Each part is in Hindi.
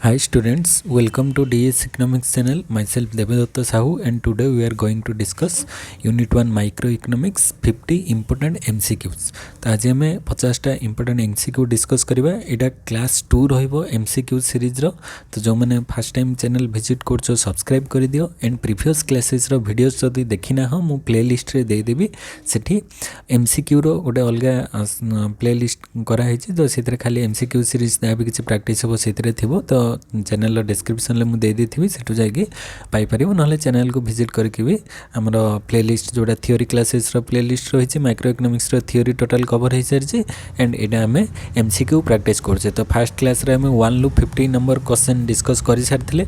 Hi students, welcome to DS Economics channel. Myself Devadotta Sahu and today we are going to discuss Unit 1 Microeconomics 50 important MCQs. तो आज आम 50टा important MCQ डिस्कस करवा. एटा क्लास 2 रहिबो MCQ सीरीज रो. तो जो मैंने फर्स्ट टाइम चैनल विजिट करछो सब्सक्राइब कर दियो एंड प्रीवियस क्लासेस रो वीडियोस जदी देखिना हो मु प्लेलिस्ट रे दे देबी. सेठी MCQ रो गोटे अलगा प्लेलिस्ट करा हेछि तो सेतरे खाली MCQ सीरीज ना भी किछि प्रैक्टिस हो सेतरे थिबो. तो चैनल डिस्क्रिप्शन में मुझे देदेवि से जाकि पाइपर ना चैनल को विजिट करके भी आमर प्लेलिस्ट जोड़ा थियोरी क्लासेस प्लेलिस्ट रही micro economics theory total cover हो सारी एंड यहाँ आम MCQ प्रैक्टिस करछे. तो फर्स्ट क्लास रे आम 1 रू 50 नंबर क्वेश्चन डिस्कस कर सारी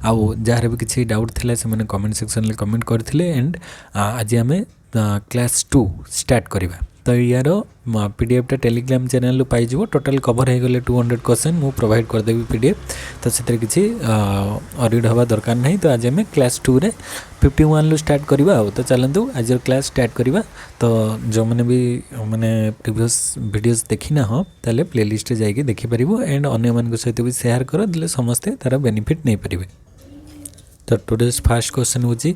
आउ जार भी किसी डाउट थिला से मैंने कमेंट सेक्शन में कमेंट करथिले एंड आज आम क्लास 2 स्टार्ट करवा. तो यार PDF टा टेलीग्राम चैनल पाई टोटल कवर हो गले 200 क्वेश्चन मु प्रोवाइड करदेवी PDF. तो से किसी अरिड हवा दरकार नहीं. तो आज आम क्लास 2 रे 51 रू स्टार्ट करवा. तो चलतु आज क्लास स्टार्ट करवा. तो जो मैंने भी मैंने प्रीवियस वीडियोस देखी ना हो ताले प्लेलिस्ट जाइए देखिपर एंड अन्य मान सहित भी शेयर कर दिले समस्ते तार बेनिफिट नहीं पारे. तो टुडेज फर्स्ट क्वेश्चन होची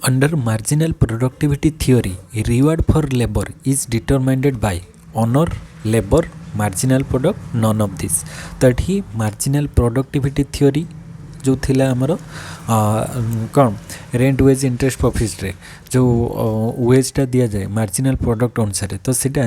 under marginal productivity theory reward for labor is determined by honor labor marginal product none of this. तो ये marginal productivity theory जो थिला हमरो कौन रेंट वेज इंटरेस्ट प्रॉफिट रे जो वेजटा दिया जाए मार्जिनल प्रोडक्ट अनुसार. तो सीटा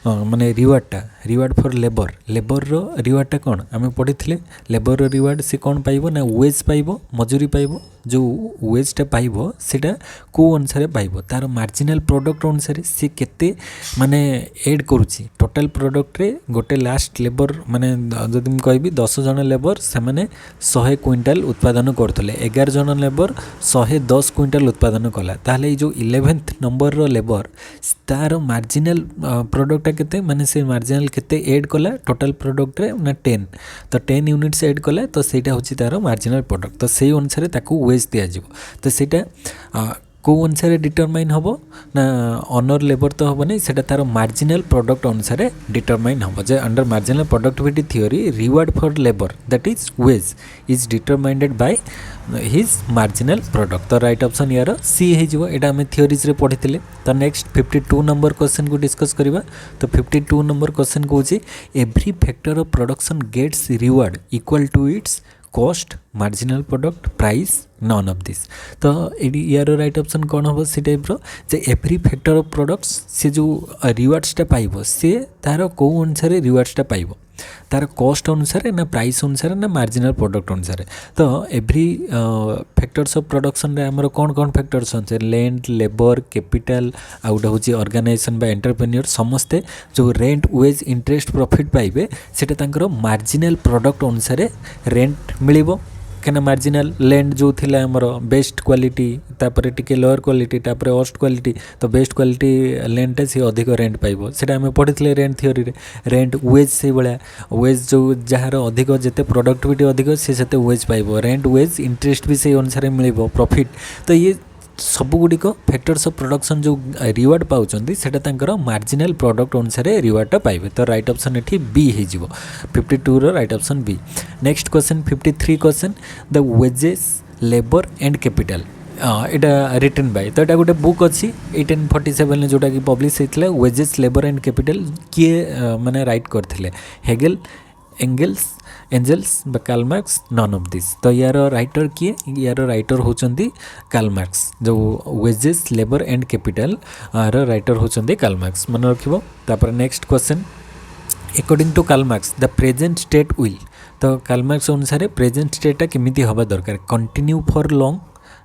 माने रिवार्ड फॉर लेबर रो रिवार्डटा कौन आम पढ़ी लेबर रो रिवार्ड से कौन पाइबो ना वेज पाइबो मजूरी पाइबो. जो वेजटा पाइबो सेटा को अनुसार पाइबो तार मार्जिनल प्रोडक्ट अनुसार से केते माने ऐड करूची टोटल प्रोडक्ट रे गोटे लास्ट लेबर माने जदि म कहबी 10 जन लेबर से माने 100 क्विंटाल उत्पादन करथले 11 जन लेबर 110 क्विंटाल उत्पादन कला ताहले जो 11th नंबर रो लेबर तार मार्जिनल प्रोडक्ट केते माने से मार्जिनल केते ऐड कला टोटल प्रोडक्ट रे ना 10. तो 10 यूनिट्स ऐड कला तो सेटा होची तार मार्जिनल प्रोडक्ट. तो सेही अनुसार ताकू वेज दिया जिवो. तो सेटा को अनुसार डिटरमाइन हम ना ऑनर लेबर तो हम नहीं से तार मार्जिनल प्रोडक्ट अनुसार डिटरमाइन हम जे under marginal productivity theory reward for labour that is wage is determined by his marginal product. तो राइट ऑप्शन यार सी हो यहाँ आम थ्योरीज रे पढ़ी. तो नेक्स्ट 52 नंबर क्वेश्चन को डिस्कस करवा. तो 52 नंबर क्वेश्चन कौन every factor of production gets reward equal to its cost marginal product price none of this. तो यार राइट ऑप्शन कौन हम से type J every factor of products से जो रिवार्ड्सटा पाइबो से तार कौ अनुसार रिवार्ड्सटा पाइबो तार कॉस्ट अनुसार ना प्राइस अनुसार ना मार्जिनल प्रोडक्ट अनुसार. तो एवरी फैक्टर्स ऑफ प्रोडक्शन रे हमर कौन कौन फैक्टर्स अच्छे लैंड लेबर कैपिटल आउटा हूँ ऑर्गेनाइजेशन बा एंटरप्रेन्योर समस्ते जो रेंट वेज इंटरेस्ट प्रॉफिट पाइबे सेटा तांकर मार्जिनल प्रोडक्ट अनुसार रेंट मिलिबो. क्या मार्जिनल लैंड जो थिला हमर बेस्ट क्वालिटी तापर टिके लोअर क्वालिटी तापर वर्स्ट क्वालिटी. तो बेस्ट क्वालिटी लैंड से अधिक रेंट पाइबो सेटा आम पढ़ी रेंट थ्योरी रे. रेंट वेज से भाया वेज जो जार अधिक जिते प्रोडक्टिविटी अधिक से वेज पाइबो. रेंट वेज इंटरेस्ट भी से अनुसार मिलिबो प्रॉफिट. तो ये सबुगुड़िक फैक्टर्स ऑफ प्रोडक्शन जो रिवार्ड पाउचंदी सेटा तांकर मार्जिनल प्रोडक्ट अनुसार रिवार्डटा पाइबे. तो राइट ऑप्शन एठी बी हो 52 रो right option B. Next question 53 question the wages labour and capital यहाँ रिटन बाय. तो यहाँ गोटे बुक अच्छी 1847 जोटा कि पब्लिश होता वेजेस लेबर एंड कैपिटल किए माने राइट करथिले हेगेल एंजेल्स बा Karl Marx none of this. तो यार राइटर किए यार राइटर होचंदी कार्ल मार्क्स जो वेजेस लेबर एंड कैपिटल यार राइटर होचंदी कार्ल मार्क्स मन रखिबो. तापर next question according to Karl Marx the present state will. तो कार्ल मार्क्स अनुसार प्रेजेंट स्टेटा केमिति हवा दरकार कंटिन्यू फॉर लॉन्ग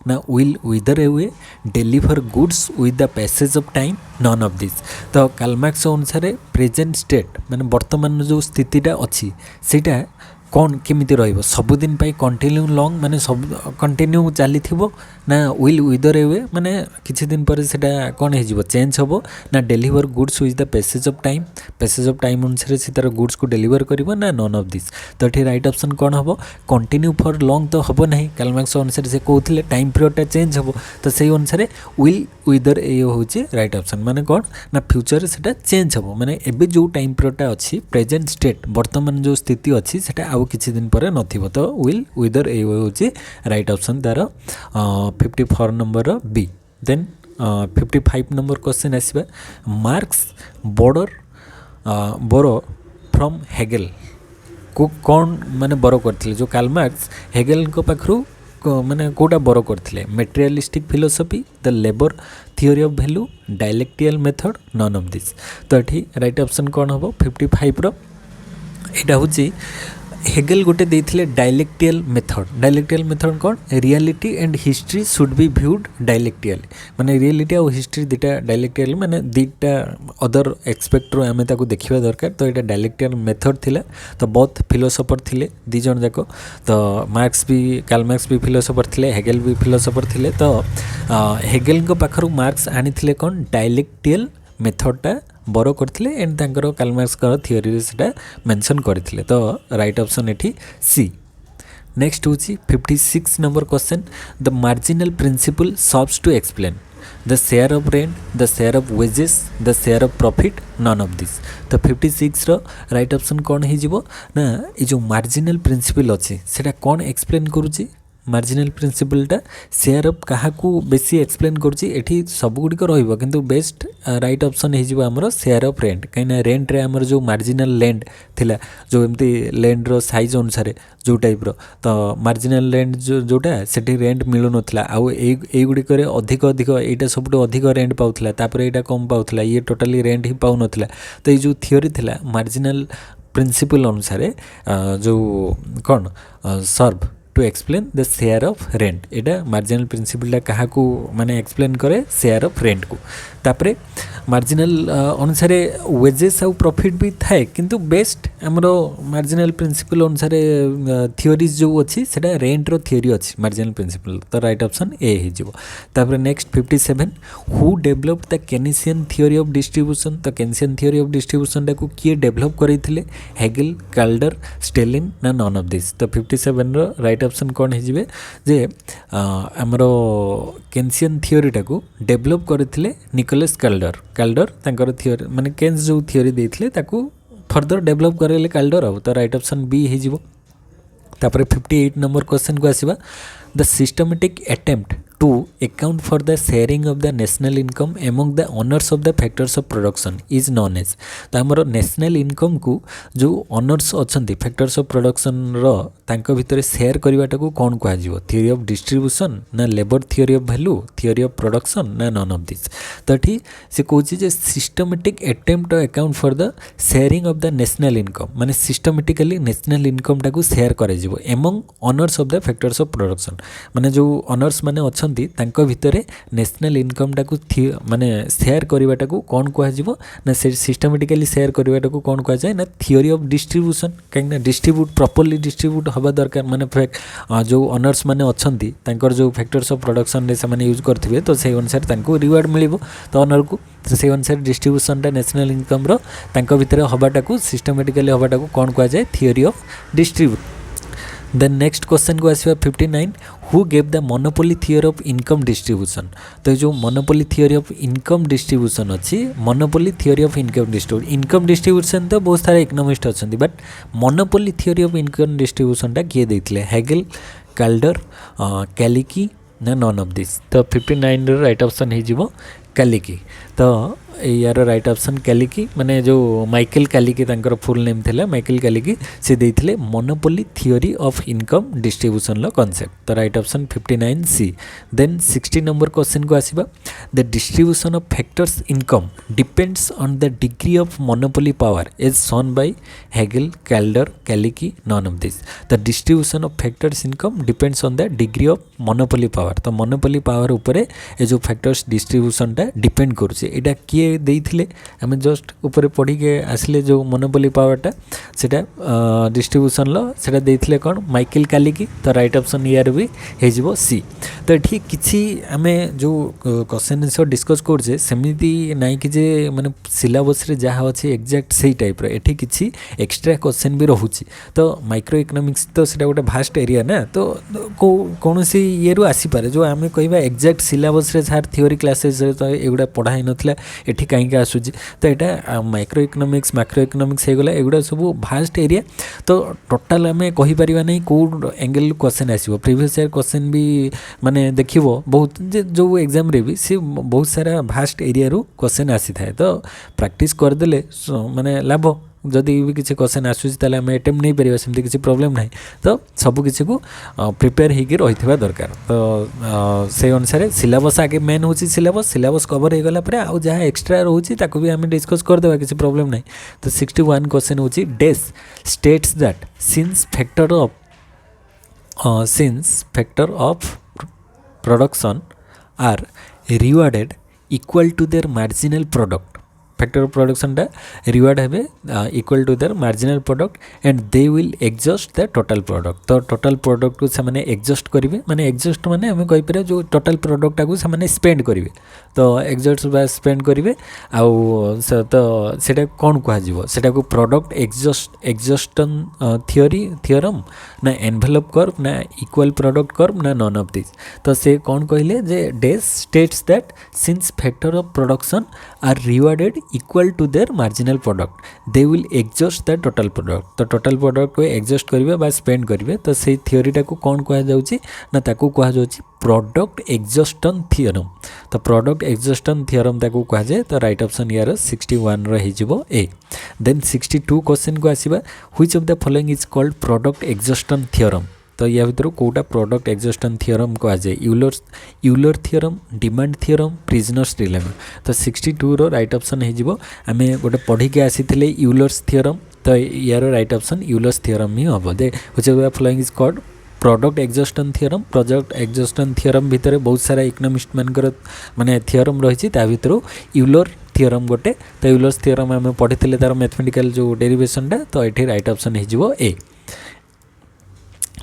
ना will wither away daily for goods with the passage of time none of this. तो कार्ल मार्क्स अनुसार प्रेजेंट स्टेट माने वर्तमान जो स्थितिटा अच्छी सेटा कौन केमिति रहिबो सबुदिन पाई कंटिन्यू लॉन्ग माने सब कंटिन्यू चली ना विल विदर अवे माने किछि दिन पर सेटा कौन हो चेंज होबो ना deliver goods with the passage of time अनुसार से तार गुड्स को डेलीवर करिवो ना नॉन ऑफ दिस. तो ये राइट ऑप्शन कौन हम कंटिन्यू फॉर लॉन्ग तो हम ना कार्ल मार्क्स अनुसार से कहते टाइम पीरियडटा चेंज हम. तो से अनुसार विल विदर ए हूँ राइट ऑप्शन माने कौन ना फ्यूचर से चेंज हम माने एबे जो टाइम पीरियडटा अच्छी प्रेजेंट स्टेट वर्तमान जो स्थिति अच्छी सेटा आउ किछि दिन पर नथिबो तो विल विदर ए होची राइट ऑप्शन तार 54 number B. Then 55 number question आसीबा मार्क्स बोरो फ्रॉम हेगेल को कौन माने बोरो करथिले जो कार्ल मार्क्स हेगेल को पाखरु माने कोटा बोरो करथिले materialistic philosophy the labour theory of value dialectical method none of this. तो ये राइट ऑप्शन कौन हम 55 रो एटा होची हेगेल गोटे देथिले डायलेक्टिकल मेथड कौन reality and history should be viewed dialectically माने रियलिटी और हिस्ट्री दुटा डायलेक्टिकली माने दुटा अदर एक्सपेक्ट रो आमे ताको देखिबा दरकार। तो ये डायलेक्टिकल मेथड थिला। तो बहुत फिलोसोफर थिले दी जन जाको तो कार्ल मार्क्स भी फिलोसोफर थिले हेगेल भी फिलोसोफर थिले। तो हेगेल को पाखरु मार्क्स आनिथिले कौन डायलेक्टिकल मेथडटा बोरो करथिले एंड तांकर कार्ल मार्क्स का थियोरी सेटा मेंशन करथिले। तो राइट ऑप्शन एठी सी। नेक्स्ट होची 56 number question the marginal principle serves to explain the share of rent the share of wages the share of profit none of this. तो 56 रो राइट ऑप्शन कौन ही जिवो ना ए जो मार्जिनल प्रिंसिपल अछि सेटा कौन एक्सप्लेन करूची मार्जिनल प्रिंसिपलटा शेयर ऑफ क्या बेसी एक्सप्लेन करुँची सबुगुड़िक रहिबो किंतु बेस्ट राइट ऑप्शन हो आमर शेयर ऑफ रेंट कहीं रेंट रे आमर जो मार्जिनल लैंड थिला जो एमती लैंड रो साइज अनुसार जो टाइप रो तो मार्जिनल लैंड जोटा सेठी रेंट मिलु नथिला आउ एई गुड़िक अधिक अधिक एटा सबुठ अधिक रेंट पाउथला तापर एटा कम पाउथला ये टोटली रेंट ही पाउ नथिला। तो ये जो थियोरी थिला मार्जिनल प्रिंसिपल अनुसार जो कौन serve to explain the share of rent एटा मार्जिनल प्रिंसिपल क्या माने एक्सप्लेन करे शेयर ऑफ रेंट को। तापरे मार्जिनल अनुसार वेजेस आउ प्रॉफिट भी थाए किंतु बेस्ट आमर मार्जिनल प्रिंसिपल अनुसार थियोरीज जो अच्छी सेटा रेंट रो थियोरी अच्छी मार्जिनल प्रिंसिपल। तो राइट ऑप्शन ए हो। तापरे next 57 who develop the Keynesian theory of distribution. तो केनिसियन थियोरी ऑफ डिस्ट्रीब्यूशन टाको किए डेवलप करथिले हेगेल काल्डर स्टेलिन ना नन ऑफ दिस। तो 57 रो राइट ऑप्शन कौन है जे आमर केनिसियन थियोरी टाको डेवलप करथिले निकोलस काल्डर तांकर थियोरी माने केन्स जो थियोरी देथिले ताको फर्दर डेवलप करेले काल्डर हो। तो राइट ऑप्शन बी हे जिवो। तापर 58 नंबर क्वेश्चन को आसीबा the systematic attempt to account for the sharing of the national income among the owners of the factors of production is known as. तो आमर नेशनल इनकम को जो ओनर्स अच्छी फैक्टर्स ऑफ प्रोडक्शन रो तांको भितर शेयर करवाटा को कौन कह थियोरी ऑफ डिस्ट्रीब्यूशन ना labour theory of value theory of production ना नन ऑफ दिस। तो ये से कहूँ systematic attempt to account for the sharing of the national income माने सिस्टमेटिकली नेशनल इनकम टाको शेयर कर among owners of the factors of production माने जो ओनर्स माने अच्छा तांको भितरे नेशनल इनकम टाको माने शेयर करवाटा को कौन कह ना से सिस्टमेटिकली शेयर करवाटा को कौन कह जाए ना थियोरी ऑफ डिस्ट्रीब्यूशन कहीं डिस्ट्रीब्यूट प्रॉपर्ली डिस्ट्रीब्यूट हवा दरकार माने जो ओनर्स माने अच्छी तांकर जो फैक्टर्स ऑफ प्रोडक्शन रे से यूज करथिबे तो से अनुसार तांको रिवार्ड मिलिबो तो ओनर को तो से अनुसार डिस्ट्रीब्यूशन नेशनल इनकम रो तांको भितरे हवाटा को सिस्टमेटिकली हवाटा को कौन कह जाए theory of distribute. Then next question को आसवा 59 who gave the monopoly theory of income distribution. तो जो monopoly theory of income distribution अच्छी monopoly theory of income distribution तो बहुत सारे इकोनॉमिस्ट अच्छा but monopoly theory of income डिस्ट्रीब्यूशनटा किए देते हेगेल काल्डर कैलिकी ना नन ऑफ दिस। तो 59 राइट ऑप्शन हो कैलिकी। तो यार राइट ऑप्शन कैलिकी माने जो माइकल कैलिकी तांकर फुल नेम थिला माइकल कैलिकी से देथिले monopoly theory of income distribution लो कांसेप्ट। तो right option 59 C. Then 60 number question को आसीबा the distribution of factors income depends on the degree of monopoly power is shown by Hegel Kaldor Kalecki none of this. The distribution of factors income depends on the degree of monopoly power. तो मोनोपोली पावर उपरे ए जो फैक्टर्स डिस्ट्रीब्यूशन टा डिपेंड करुचे एटा किए देइथिले हमें जस्ट ऊपर पढ़ी के आसले जो मोनोपोली पावरटा सेटा डिस्ट्रीब्यूशन लो सेटा देइथिले कौन माइकल कैलिकी। तो राइट ऑप्शन यार भी हेजिबो सी। तो ये किसी आम जो क्वेश्चन आंसर डिस्कस करछे सेमिति नाइ कि जे माने सिलेबस रे जहाँ अच्छे एक्जाक्ट सेही टाइप रो एठी किछि एक्स्ट्रा क्वेश्चन भी रहुछि। तो माइक्रो इकोनॉमिक्स तो सेटा गोटे भास्ट एरिया ना तो कौन सी ये रु आसी पारे जो आम कहबा एक्जाक्ट सिलेबस रे सार थ्योरी क्लासेस रे तो एगुड़ा पढ़ा ही नथिला एठी कहीं आसूची तो यहाँ माइक्रो इकोनॉमिक्स मैक्रो इकोनॉमिक्स हो गला एगुड़ा सब भास्ट एरिया तो टोटाल आम कहीपर ना कौ एंगल क्वेश्चन आसो प्रीवियस ईयर क्वेश्चन भी माने देखिबो बहुत जो एग्जाम रे भी सी बहुत सारा भास्ट एरिया रू क्वेश्चन आसी थाए तो प्रैक्टिस करदेले माने लाभ जदि भी किसी क्वेश्चन आसूसी ताले आम अटेम्प्ट नहीं पारिबा सेमती किसी प्रॉब्लम नहीं तो सब किसी को प्रिपेयर होगी रही दरकार तो से अनुसार सिलेबस आगे मेन हूँ सिलेबस कवर हो गला आउ जहाँ एक्सट्रा रोचे ताको भी आम डिस्कस करदेवा किसी प्रॉब्लम नहीं तो 61 क्वेश्चन हूँ this states that since factor of production are rewarded equal to their marginal product factor of production टा रिवार्ड है equal to their marginal product and they will adjust the total product तो टोटल प्रोडक्ट को से माने एडजस्ट करेंगे माने एडजस्ट माने हमें कहि पर जो टोटल प्रोडक्ट को से माने स्पेंड करेंगे तो एडजस्ट बा स्पेंड करेंगे आउ तो सेटा कौन कह जीवो सेटा को प्रोडक्ट एडजस्टन थियोरम ना एनवेलप कर्व ना इक्वल प्रोडक्ट कर्व ना नॉन ऑफ दिस तो से कौन कहले जे this states that since factor of production are rewarded equal to their marginal product they will adjust the total product तो टोटल प्रोडक्ट को एडजस्ट करेंगे बा स्पेंड करेंगे तो से थियोरीटा को कौन कह जाउची ना ताकू कह जाउची प्रोडक्ट एग्जॉस्टन थियोरम तो प्रोडक्ट एग्जॉस्टन थियोरम ताकू कह जाए तो राइट ऑप्शन यार 61 रहीजिवो ए देन 62 क्वेश्चन को आसीबा which of the following is called product exhaustion theorem तो या भर कौटा प्रोडक्ट एग्जॉस्टन थियोरम कह जाए Euler theorem demand theorem prisoner's dilemma तो 62 रो राइट ऑप्शन हो आम गोटे पढ़ी के आसी यूलर्स थियोरम तो यार राइट ऑप्शन यूलर्स थियोरम ही हम दे which of the following is called product exhaustion theorem भितर बहुत सारा इकोनॉमिस्ट मानकर माने थियोरम रही भितर यूलर थियोरम गोटे तो यूलर्स थियोरम आम पढ़ी तार मैथमेटिकल जो डेरिवेशनटा तो ये राइट ऑप्शन हो ए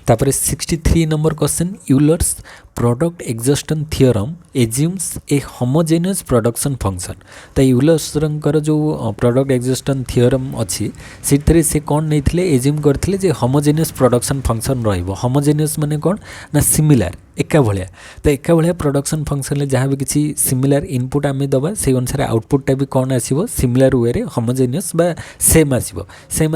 तापर 63 number question Euler's product exhaustion theorem assumes a homogeneous production function तो यूलर्स जो प्रोडक्ट एग्जॉस्टन थियोरम अच्छी से कौन नहीं एज्यूम करते जे होमोजेनियस प्रोडक्शन फंक्शन रहिबो होमोजेनियस माने कौन ना सिमिलर एका भलिया तो एका भलिया प्रोडक्शन फंक्शन जहाँ भी किसी सिमिलर इनपुट आम दबा से अनुसार आउटपुटा भी कौन आसो सिमिलर वे रे होमोजेनियस बा सेम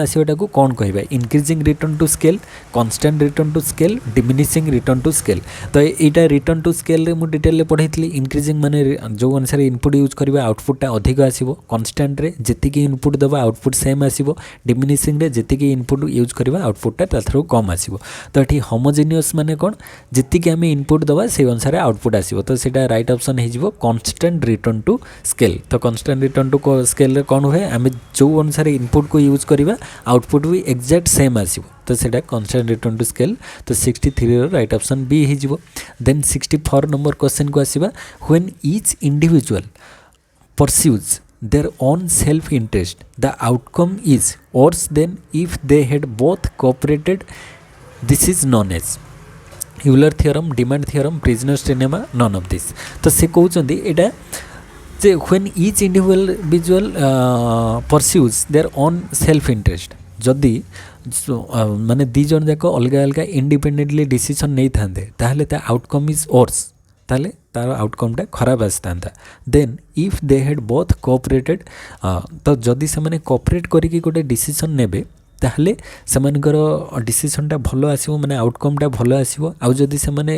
आसोटा को कौन कहबा increasing return to scale constant return to scale diminishing return to scale तो यहाँ रिटर्न टू स्केल रे मु डिटेल पढ़ाई इंक्रीजिंग माने जो अनुसार इनपुट यूज करवा आउटपुटा अधिक आसो कांस्टेंट रे जेतिकी इनपुट दबा आउटपुट सेम आसो डिमिनिशिंग रे जेतिकी इनपुट यूज करवा आउटपुटा ताथरो कम आसो तो ये होमोजेनियस माने कौन जेतिकी आम इनपुट दबा से अनुसार आउटपुट आसो तो सीटा राइट ऑप्शन हो कांस्टेंट रिटर्न टू स्केल तो कांस्टेंट रिटर्न टू स्केल रे कौन हुए आम जो अनुसार इनपुट को यूज करवा आउटपुट भी एक्जाक्ट सेम आसो तो सीटा कांस्टेंट रिटर्न टू स्केल तो 63 राइट ऑप्शन बी हो देन 64 नंबर क्वेश्चन को आसीबा when each individual pursues their own self interest the outcome is worse than if they had both cooperated this is known as Euler theorem demand theorem prisoner's dilemma none of this तो से कहते एटा जे when each individual pursues their own self interest जदि माने दी जन जाक अलग अलग इंडिपेंडेंटली डिसीजन नहीं थांते ताहले ता आउटकम इज वर्स ताहले तार आउटकमटा खराब आसता then if they had both cooperated तो जदि से माने कोऑपरेट करिक गोटे डिसीजन नेबे ताहले सेमानकर डिसीजनटा भल आसो माने आउटकमटा भल आसो आउ जदि से माने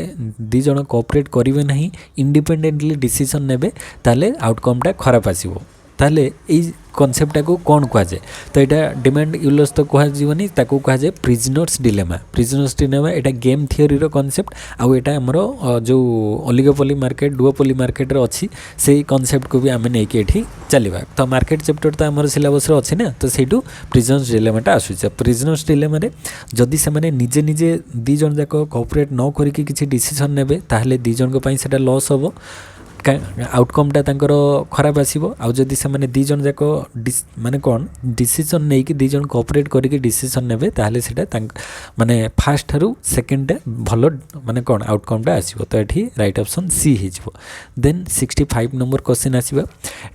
दी जन कोऑपरेट करिवे नहीं इंडिपेंडेंटली डिसीजन नेबे ताहले आउटकमटा खराब आसो ताहले ए कनसेप्टा को कौन कह जाए तो यहाँ डिमांड यूलर्स तो कहनी ताको कह जाए प्रिजनर्स डिलेमा यहाँ गेम थियोरी रो कनसेप्ट आउ एटा हमर जो ओलिगोपोली मार्केट डुओपोली मार्केट रे अच्छी से कनसेप्ट को भी आम नहीं ये चलवा तो मार्केट चैप्टर तो आम सिलेबस अच्छी ना तो सहीठू प्रिजनर्स डिलेमाटा आसूचे प्रिजनर्स डिलेमा जदि से माने निजे निजे दी जन जाक कोऑपरेट न करिकी किसी डिसीजन नेबे ताहले दी जन पई सेटा लॉस होबो आउटकमटा तांकर खराब आसीबो आउ जदि से माने दी जन जाक माने कौन डिसीजन नहीं कि दी जन कोऑपरेट करिके डिसीजन नेबे ताहले सेटा माने फास्ट थारु सेकंड भलो माने कौन आउटकमटा आसीबो तो एठी राइट ऑप्शन सी हिजबो देन 65 नंबर क्वेश्चन आसीबा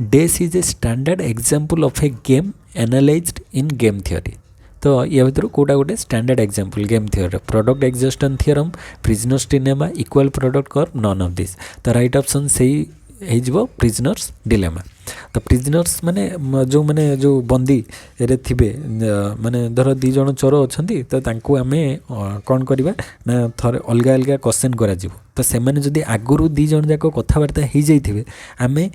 डेस is a standard example of a game analysed in game theory तो या भर कौटा गोटे standard example game theory product exhaustion theorem prisoner's dilemma equal product curve none of this तो राइट ऑप्शन से हो प्रिजनर्स डिलेमा। तो प्रिजनर्स माने जो बंदी रे थिबे माने धर 2 जण चोर अछंती तो तांको आमे कोन करबा ना थरे अलगा अलगा क्वेश्चन करा जिवो। तो से माने जदी आगुरु 2 जण जाको कथावार्ता हो जाइथिबे आमे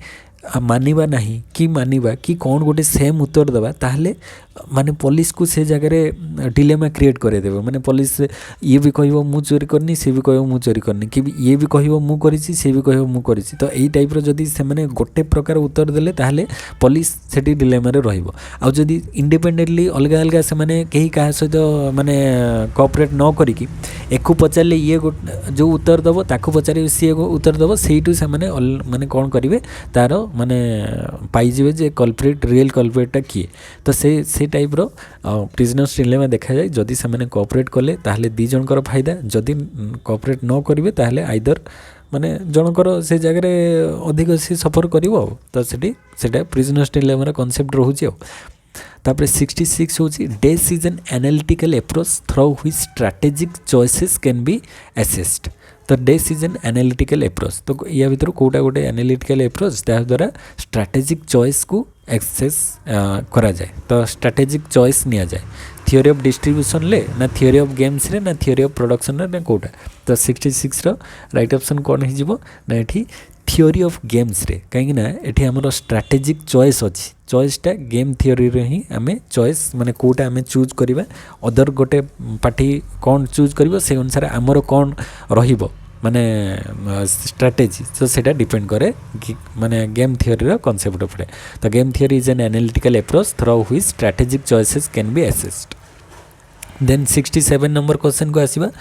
मानिबा नहीं कि मानिबा कि कौन गोटे सेम उत्तर देवा ताहले माने पुलिस को से जगह डिलेमा क्रिएट करे देबो। माने पुलिस ये भी कहबो मु चोरी करनी से भी कहबो मु चोरी करनी कि ये भी कहबो मु करिछि से भी कहबो मु करिछि। तो एई टाइप रो जदी से माने गोटे प्रकार उत्तर देले ताहले पुलिस सेठी डिलेमा रे रहिबो। आ जदी इंडिपेंडेंटली अलगा अलगा से माने केही का सहित माने कोऑपरेट न करी कि एकु पचारले ये जो उत्तर दबो ताकु पचारे से उत्तर दबो सेइटु से माने कोन करिवे तारो माने पाइजिवे जे कल्प्रिट रियल कल्प्रिटटा किए। तो से टाइप रो प्रिजनर्स डिलेमा देखा जाए। जदि से माने कोऑपरेट कले ताहले 2 जनकर फायदा, जदि कोऑपरेट न करिवे ताहले आइदर माने जनकर से जगह रे अधिक से सफर करिवो। तो सेटा प्रिजनर्स डिलेमा कांसेप्ट रहूची। तापर 66 होची this is an analytical approach through which strategic choices can be assessed. तो this is an analytical approach. तो या भीतर कोटा गोटे एनालिटिकल अप्रोच ता द्वारा स्ट्रैटेजिक चॉइस को एक्सेस करा जाए। तो स्ट्रैटेजिक चॉइस निया जाए थियोरी ऑफ डिस्ट्रीब्यूशन ले ना थियोरी ऑफ गेम्स रे ना थियोरी ऑफ प्रोडक्शन रे ना कोटा। तो 66 रो राइट ऑप्शन कोन हि जिवो ना एठी थियोरी ऑफ गेम्स रे। कहीं ना एठी हमरो स्ट्रैटेजिक चॉइस अछि। चॉइसटा गेम थियोरी रे ही आमे चॉइस माने कोटा आमे चूज करिबा अदर गोटे पार्टी कोन चूज करिवो से अनुसार हमरो कोन रहिबो माने स्ट्रैटेजी। तो सेटा डिपेंड करे माने गेम थियोरी रो कांसेप्ट उपरे। तो game theory is an analytical approach through which strategic choices can be assessed. Then 67 number question को आसीबा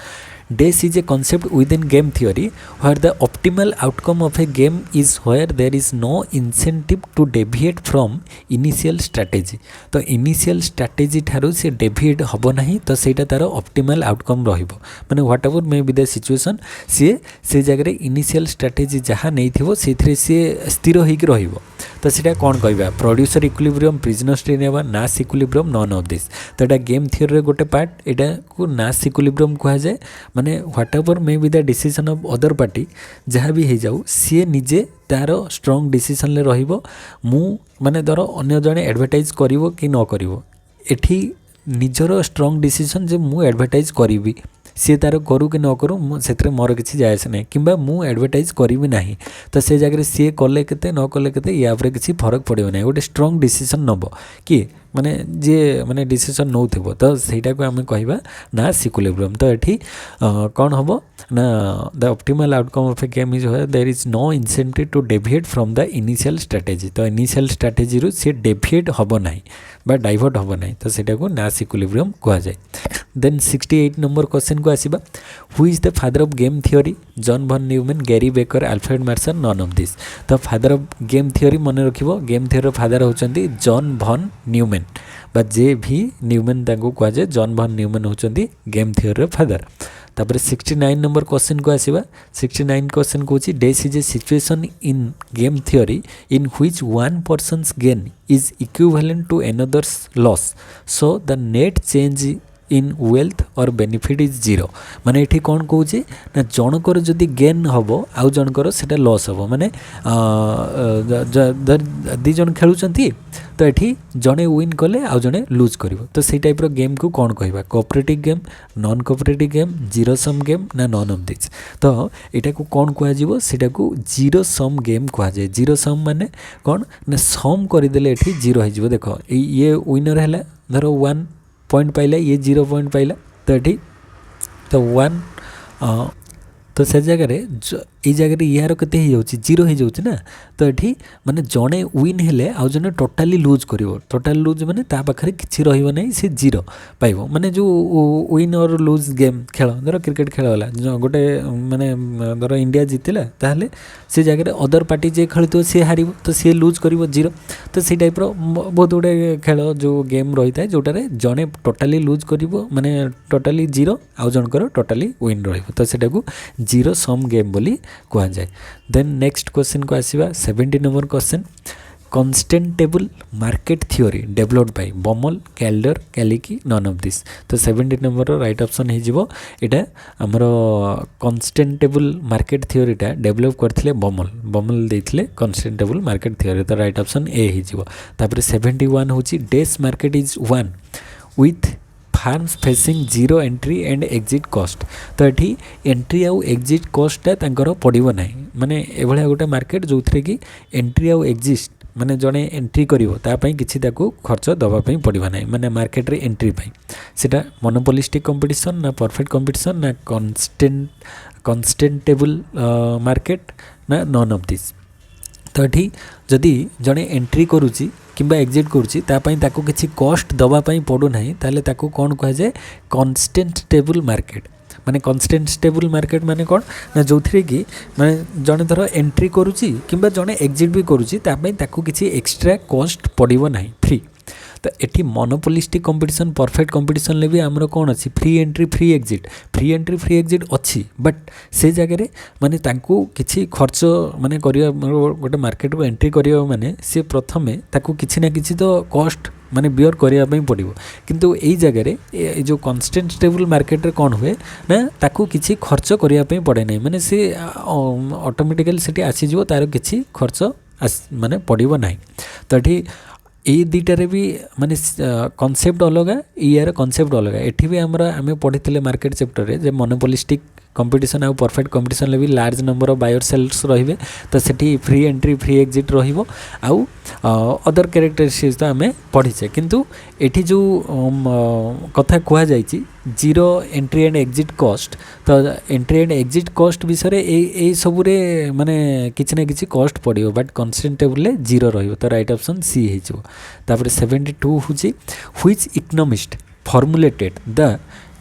DES is a concept within game theory where the optimal outcome of a game is where there is no incentive to deviate from initial strategy। तो initial strategy ठारू से deviate हबो नहीं। तो सेटा तारो optimal outcome रहिबो माने whatever may be the situation से जगह रे initial strategy जहाँ नहीं थिबो सेथरे से स्थिर होइक रहिबो। तो सेटा कोन कहबा प्रोड्यूसर इक्विलिब्रियम प्रिजनर्स डिलेमा नास इक्विलिब्रियम नॉन ऑफ दिस। तो एटा गेम थियोरी रे गोटे पार्ट एटा को नास इक्विलिब्रियम कहा जाए। माने whatever may be the decision of other party जहाँ भी हो जाऊ सी निजे तार स्ट्रॉन्ग डिसीजन ले रहिबो। मु माने धर अन्य जने एडवर्टाइज करिवो कि न करिवो एठी निजर स्ट्रॉन्ग डिसीजन जे मु एडवर्टाइज करिवि सी तार करू कि न करू से मोर किसी जाए से नहीं कि मु एडवर्टाइज करी नहीं। तो से जगह सी कले के न कले के या किसी फरक पड़ो ना गोटे स्ट्रॉन्ग डिसीजन नब कि माने जे माने डिसीजन नौ थो। तो सहीटा को आम कहवा ना इक्विलिब्रियम। तो ये कौन हम ना the optimal outcome of a game is there is no incentive to deviate from the initial strategy. तो इनिशियल स्ट्रैटेजी रू सी डेविएट हम ना बा डाइवर्ट हम ना। तो सेटा को नास इक्विलिब्रियम कह जाए। देन 68 नंबर क्वेश्चन को आसीबा who is the father of game theory John von Neumann Gary Becker Alfred Marshall none of this. तो फादर ऑफ गेम थियोरी मन रखिबो गेम थियोरी फादर होचंदी जॉन भन न्यूमैन बा जे भी न्यूमैन ताको कह जाए जॉन भन न्यूमैन होचंदी गेम थियोरी फादर। तापर 69 नंबर क्वेश्चन को आसीबा 69 क्वेश्चन को this is a situation in game theory in which one persons gain is equivalent to another's loss so the net change in wealth और बेनिफिट इज जीरो। माने एठी कौन कहूँ ना जनकर जदि गेन हम आउ जनकर सेटा लॉस हम माने 2 जन खेलुचंती तो ये जड़े विन कले आउ जड़े लुज कर। तो से टाइप रो गेम को कौन कहवा cooperative game non cooperative game zero sum game ना नॉन ऑफ दिस। तो यहाँ को कौन कह सेटा को जीरो सम गेम कह जाए। जीरो सम माने कौन ना सम करदेले ये जीरो हो। देख ये विनर है धर 1 पॉइंट पाइला ये 0 पॉइंट पाइला। तो ये तो 1 तो से जगह ये जगह यार केते हो जाउची 0 हो जाउची ना। तो ये माने जड़े विन हेले आउ जने टोटाली लूज करिवो। टोटाल लूज माने ता पाखरे किछि रहिबो नै से 0 पाइबो। माने जो विन और लूज गेम खेल धर क्रिकेट खेल वाला गोटे माने धर इंडिया जीतिला ताहले से जगह अदर पार्टी जे खेलतो से हारिबो तो से लूज करिवो 0। तो से टाइप रो बहुत गुडे खेल जो गेम रही था जोटारे जड़े टोटाली लूज करिवो माने टोटाली 0 आउ जनकर टोटाली विन रहिबो। तो सेटा को जीरो सम गेम बोली कह जाए। देन नेक्स्ट क्वेश्चन को आसीबा 70 number question contestable market theory developed by Baumol Kaldor Kalecki none of this. तो 70 नंबर राइट ऑप्शन हो यहाँ आमर कन्स्टेंटेबल मार्केट थ्योरीटा डेभलप करथिले बमल देथिले कन्स्टेंटेबल मार्केट थ्योरी। तो राइट ऑप्शन ए हो। तापर 71 होची this market is one with firms facing zero entry and exit cost. तो ये एंट्री आउ एग्जिट कॉस्टा तांकर पड़ो ना माने एभलिया गोटे मार्केट जो थी कि एंट्री आउ एग्जिट माने जड़े एंट्री करें किसी खर्च दवापाई पड़ो ना माने मार्केट रे एंट्री पाई सेटा मोनोपोलिस्टिक कंपटीशन ना परफेक्ट कंपटीशन ना कन्स्टेंटेबल मार्केट ना नन ऑफ दिस। तो ये जदि जड़े एंट्री करुच्ची किंबा एग्जिट करुच्ची ताकू किसी कॉस्ट दवापाई पड़ू ना ताले ताकू कौन कह जाए कन्स्टेंटेबल मार्केट। माने कन्स्टेंटेबल मार्केट माने कौन ना जो थी कि माने जड़े धर एंट्री करुच्ची किंबा जड़े एग्जिट भी करुच्ची ताकू किसी एक्स्ट्रा कॉस्ट पड़ो ना फ्री। तो ये मोनोपोलिस्टिक कंपटीशन परफेक्ट कंपटीशन ले भी आमर कौन अच्छी फ्री एंट्री फ्री एग्जिट अच्छी बट से जगह माने तांको किसी खर्च माने गोटे मार्केट को एंट्री करिया माने सी प्रथम ताकू किसी ना किसी तो कॉस्ट माने बियर करने पड़ो। किंतु यही जगह जो कन्स्टेंटेबल मार्केट रे कौन हुए ना ताकू किसी खर्च करने पड़े ना माने सी ऑटोमेटिकली से आसीज तार किसी खर्च माने पड़ो ना। तो ये दुईटारे भी माने कॉन्सेप्ट अलग यार कॉन्सेप्ट अलग। एठी भी आम पढ़ी मार्केट चैप्टर रे जे मोनोपोलिस्टिक कंपटीशन आउ परफेक्ट कंपटीशन ले भी large number of buyer sells रहिबे। तो सेठी फ्री एंट्री फ्री एग्जिट रहिबो आउ अदर कैरेक्टरिस्टिक्स तो आम पढ़ीचे। किंतु एठी जो कथा कह जाइछि zero entry and exit cost तो एंट्री एंड एग्जिट कॉस्ट विषय ए सबुरे माने किछि ना किछि कॉस्ट पड़ियो बट कन्स्टेंटेबल जीरो रहिबो। तो राइट ऑप्शन सी हो। तापर 72 होछि which economist formulated the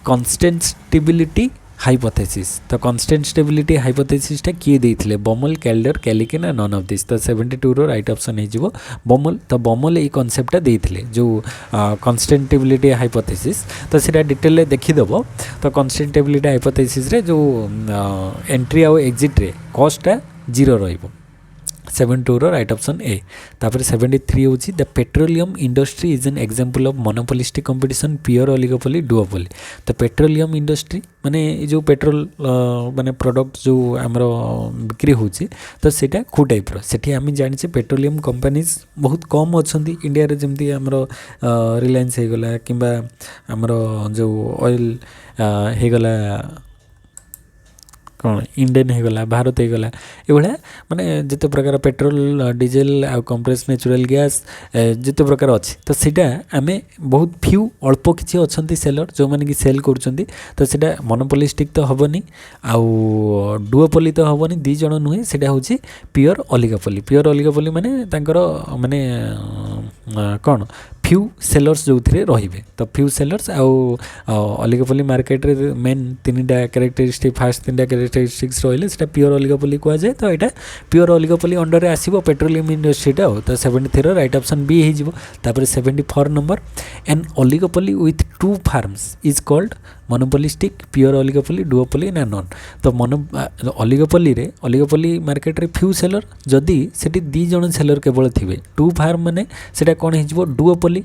contestability hypothesis. तो कन्स्टेंटेबिलिटी हाइपोथेसिस किए देइथिले बमल कैल्डर कैलिके ना नन ऑफ दिस। तो 72 रो राइट ऑप्शन हो बमल। तो बमल ये कॉन्सेप्टटा देइथिले जो कन्स्टेंटेबिलिटी हाइपोथेसिस। तो सेटा डिटेल देखिदेव। तो कन्स्टेंटेबिलिटी हाइपोथेसिस रे जो एंट्री आउ एग्जिट रे कॉस्टा जीरो रहिबो 72 रो राइट ऑप्शन ए। तापर 73 होची the petroleum industry is an example of monopolistic competition pure oligopoly duopoly. तो पेट्रोलियम इंडस्ट्री माने जो पेट्रोल माने प्रोडक्ट जो आमर बिक्री होची तो सेटा को टाइप रो सेठी आम जानिछे पेट्रोलियम कंपनीज बहुत कम अच्छी इंडिया रे जेमती आमर रिलायंस हे गला किंबा आमर जो ऑयल हे गला कौन इंडियन हो गला भारत हो गला ये माने जिते प्रकार पेट्रोल डीजेल आ कंप्रेस नेचुरल गैस जिते प्रकार अच्छी तो सीटा आम बहुत फ्यू अल्प किसी अच्छा सेलर जो मैंने कि सेल कर तो सीटा मोनोपोलिस्टिक तो हेनी आउ डुओपोली तो हेनी दी जन नुहे सीटा हूँ प्योर ओलिगोपोली माने तांकर माने कौन फ्यू सेलर्स जो थे रे। तो फ्यू सेलर्स आउ ओलिगोपोली मार्केट रे मेन तीनटा कैरेक्टरिस्टिक फास्ट तीनटा कैरेक्टरिस्टिक्स रहिले सेटा प्योर ओलिगोपोली कह जाए। तो यहाँ प्योर ओलिगोपोली अंडर आसीबो पेट्रोलियम इंडस्ट्रीटा हो। तो 73 राइट ऑप्शन बी हो। तापर 74 number an oligopoly with two firms is called monopolistic pure oligopoly duopoly ना नॉन। तो ओलिगोपोली मार्केट रे फ्यू सेलर जदि सेठी दी जण सेलर केवल थिबे टू फार्म माने सेटा कोन हिजबो डुओपोली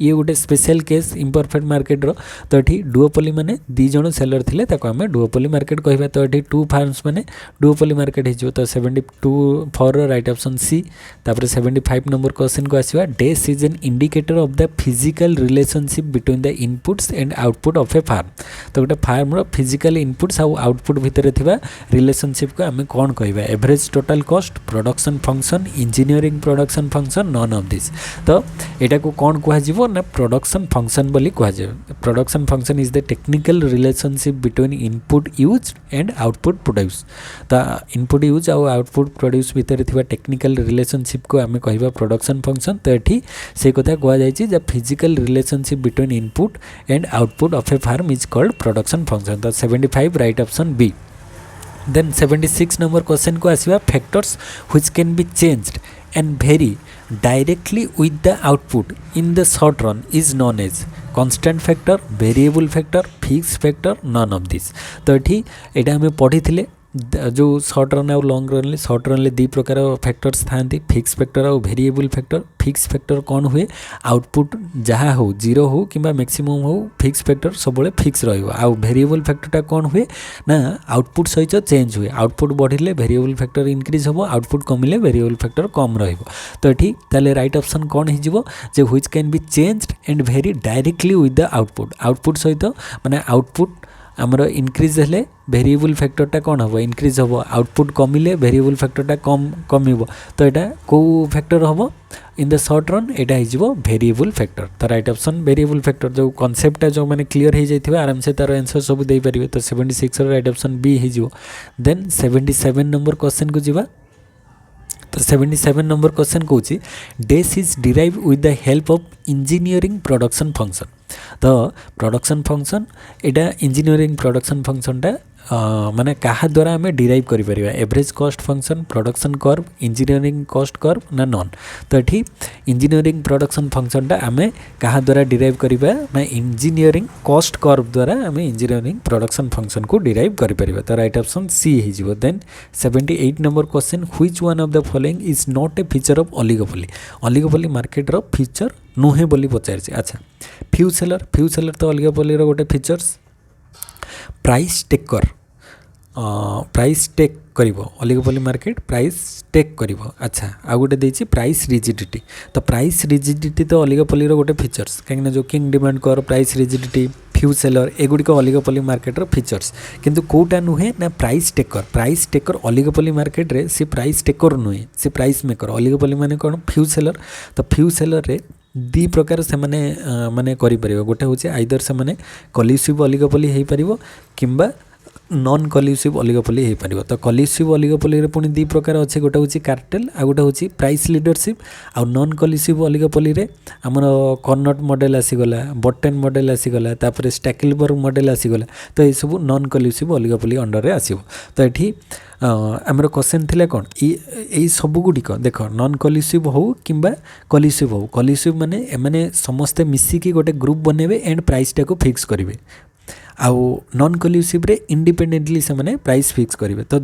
ये गोटे स्पेशल केस इम्परफेक्ट मार्केट रो। तो ये डुओपोली माने दी जण सेलर थिले ताको आमे डुओपोली मार्केट कहबा। तो ये टू फार्म्स माने डुओपोली मार्केट हिजो। तो 72 रो राइट ऑप्शन सी। तापर 75 नंबर क्वेश्चन को आसीबा डेस is an indicator of the physical relationship between the inputs and output of a firm. तो गोटे फार्म रो फिजिकल इनपुट्स आउ आउटपुट भितर थिबा रिलेशनशिप को आमे कोन कहबा average total cost production function engineering production function none of this. तो एटा को कोन कहै जिवो ना प्रोडक्शन फंक्शन बोली कह जाए। Production function is the technical relationship between input use and output produce. तो इनपुट यूज और आउटपुट प्रोड्यूस भितर थिबा टेक्निकल रिलेशनशिप को आमे कहबा प्रोडक्शन फंक्शन। तो ये से कथा कह जाए physical relationship between input and output of a firm is called production function. तो 75 right option B. Then 76 number question को आसीबा factors which can be changed and vary directly with the output in the short run is known as constant factor, variable factor, fixed factor, none of this। तो ये आम पढ़ी जो सर्ट रन आउ lung run shirt run the प्रकार फैक्टर्स था फिक्स फैक्टर आउ वेरिएबल फैक्टर। फिक्स फैक्टर कौन हुए आउटपुट जहाँ हो जीरो हो कि मैक्सिमम हो फिक्स फैक्टर सब फिक्स रहा। वेरिएबल फैक्टरटा कौन हुए ना आउटपुट सहित चेंज हुए। आउटपुट बढ़िले वेरिएबल फैक्टर इंक्रीज हम आउटपुट कमिले वेरिएबल फैक्टर कम तो ये ताले राइट ऑप्शन कौन हो जे which can be changed and vary directly with the output. Output सहित माने आउटपुट आमर इंक्रीज हेले वेरिएबल फैक्टरटा कौन हम इंक्रीज हम आउटपुट कमिले वेरिएबल फैक्टरटा कम तो यहाँ कौ फैक्टर हम इन द सर्ट रन यहाँ हो वेरिएबल फैक्टर। तो राइट ऑप्शन वेरिएबल फैक्टर जो कॉन्सेप्टटा जो मैंने क्लियर हो जाए आराम से तार आंसर सब दे पारे। तो 76 राइट ऑप्शन बी हो। देन 77 नंबर क्वेश्चन को जीवा। तो 77 नंबर क्वेश्चन कौन this is derive with the help of engineering production function. तो प्रोडक्शन फंक्शन यहाँ इंजीनियरिंग प्रोडक्शन फंक्शनटा माने कहा द्वारा आम डिराइव करें average cost function production curve engineering cost curve ना नॉन। तो ये इंजीनियरिंग प्रोडक्शन फंक्शनटा आम कहा द्वारा डिराइव करिबा ना इंजीनियरिंग कॉस्ट कर्व द्वारा आम इंजीनियरिंग प्रोडक्शन फंक्शन को डिराइव करें। तो राइट ऑप्शन सी हो। Then 78 number question which one of the following is not a feature of oligopoly. Oligopoly market रो फीचर नुहे बोली पचार। अच्छा फ्यूसेलर फ्यूसेलर तो ओलिगोपोली रो गोटे features. Price taker price take करिवो ओलिगोपोली मार्केट प्राइस टेक करिवो। अच्छा आ गोटे देछि प्राइस रिजिडिटी। तो प्राइस रिजिडिटी तो ओलिगोपोली रो गोटे फीचर्स कहीं जो kinked demand curve price rigidity few sellers एगुड़िक ओलिगोपोली मार्केट रो फीचर्स किंतु कोटा नुहे ना प्राइस टेकर ओलिगोपोली मार्केट रे से प्राइस टेकर नुहे से प्राइस मेकर। ओलिगोपोली माने कौन फ्यूसेलर। तो फ्यूसेलर रे दी प्रकार से माने माने करि परिबो गोटे होचे आइदर से माने कोलिसिव ओलिगोपोली हेई परिबो किंबा नॉन कोलिसिव ओलिगोपोली हो पार। तो कोलिसिव ओलिगोपोली पुणी दी प्रकार अच्छे गोटे हूँ कार्टेल आ गोटे हूँ प्राइस लीडरशिप। आ नॉन कोलिसिव ओलिगोपोली आमर कर्नट मॉडल आसीगला बटन मॉडल आसीगला तापर स्टैकेलबर्ग मॉडल आसीगला। तो ये सब नॉन कोलिसिव ओलिगोपोली अंडर रे आसीबो। तो ये आमर क्वेश्चन थिला कौन यही सबुगुड़िक देख नॉन कोलिसिव हो किंबा कोलिसिव हो। कोलिसिव माने एमाने समस्ते मिसिकी गोटे ग्रुप बनेबे एंड प्राइसटा को फिक्स करेंगे। आउ नॉन कोलिसिव रे इंडिपेंडेंटली से माने प्राइस फिक्स करेंगे। तो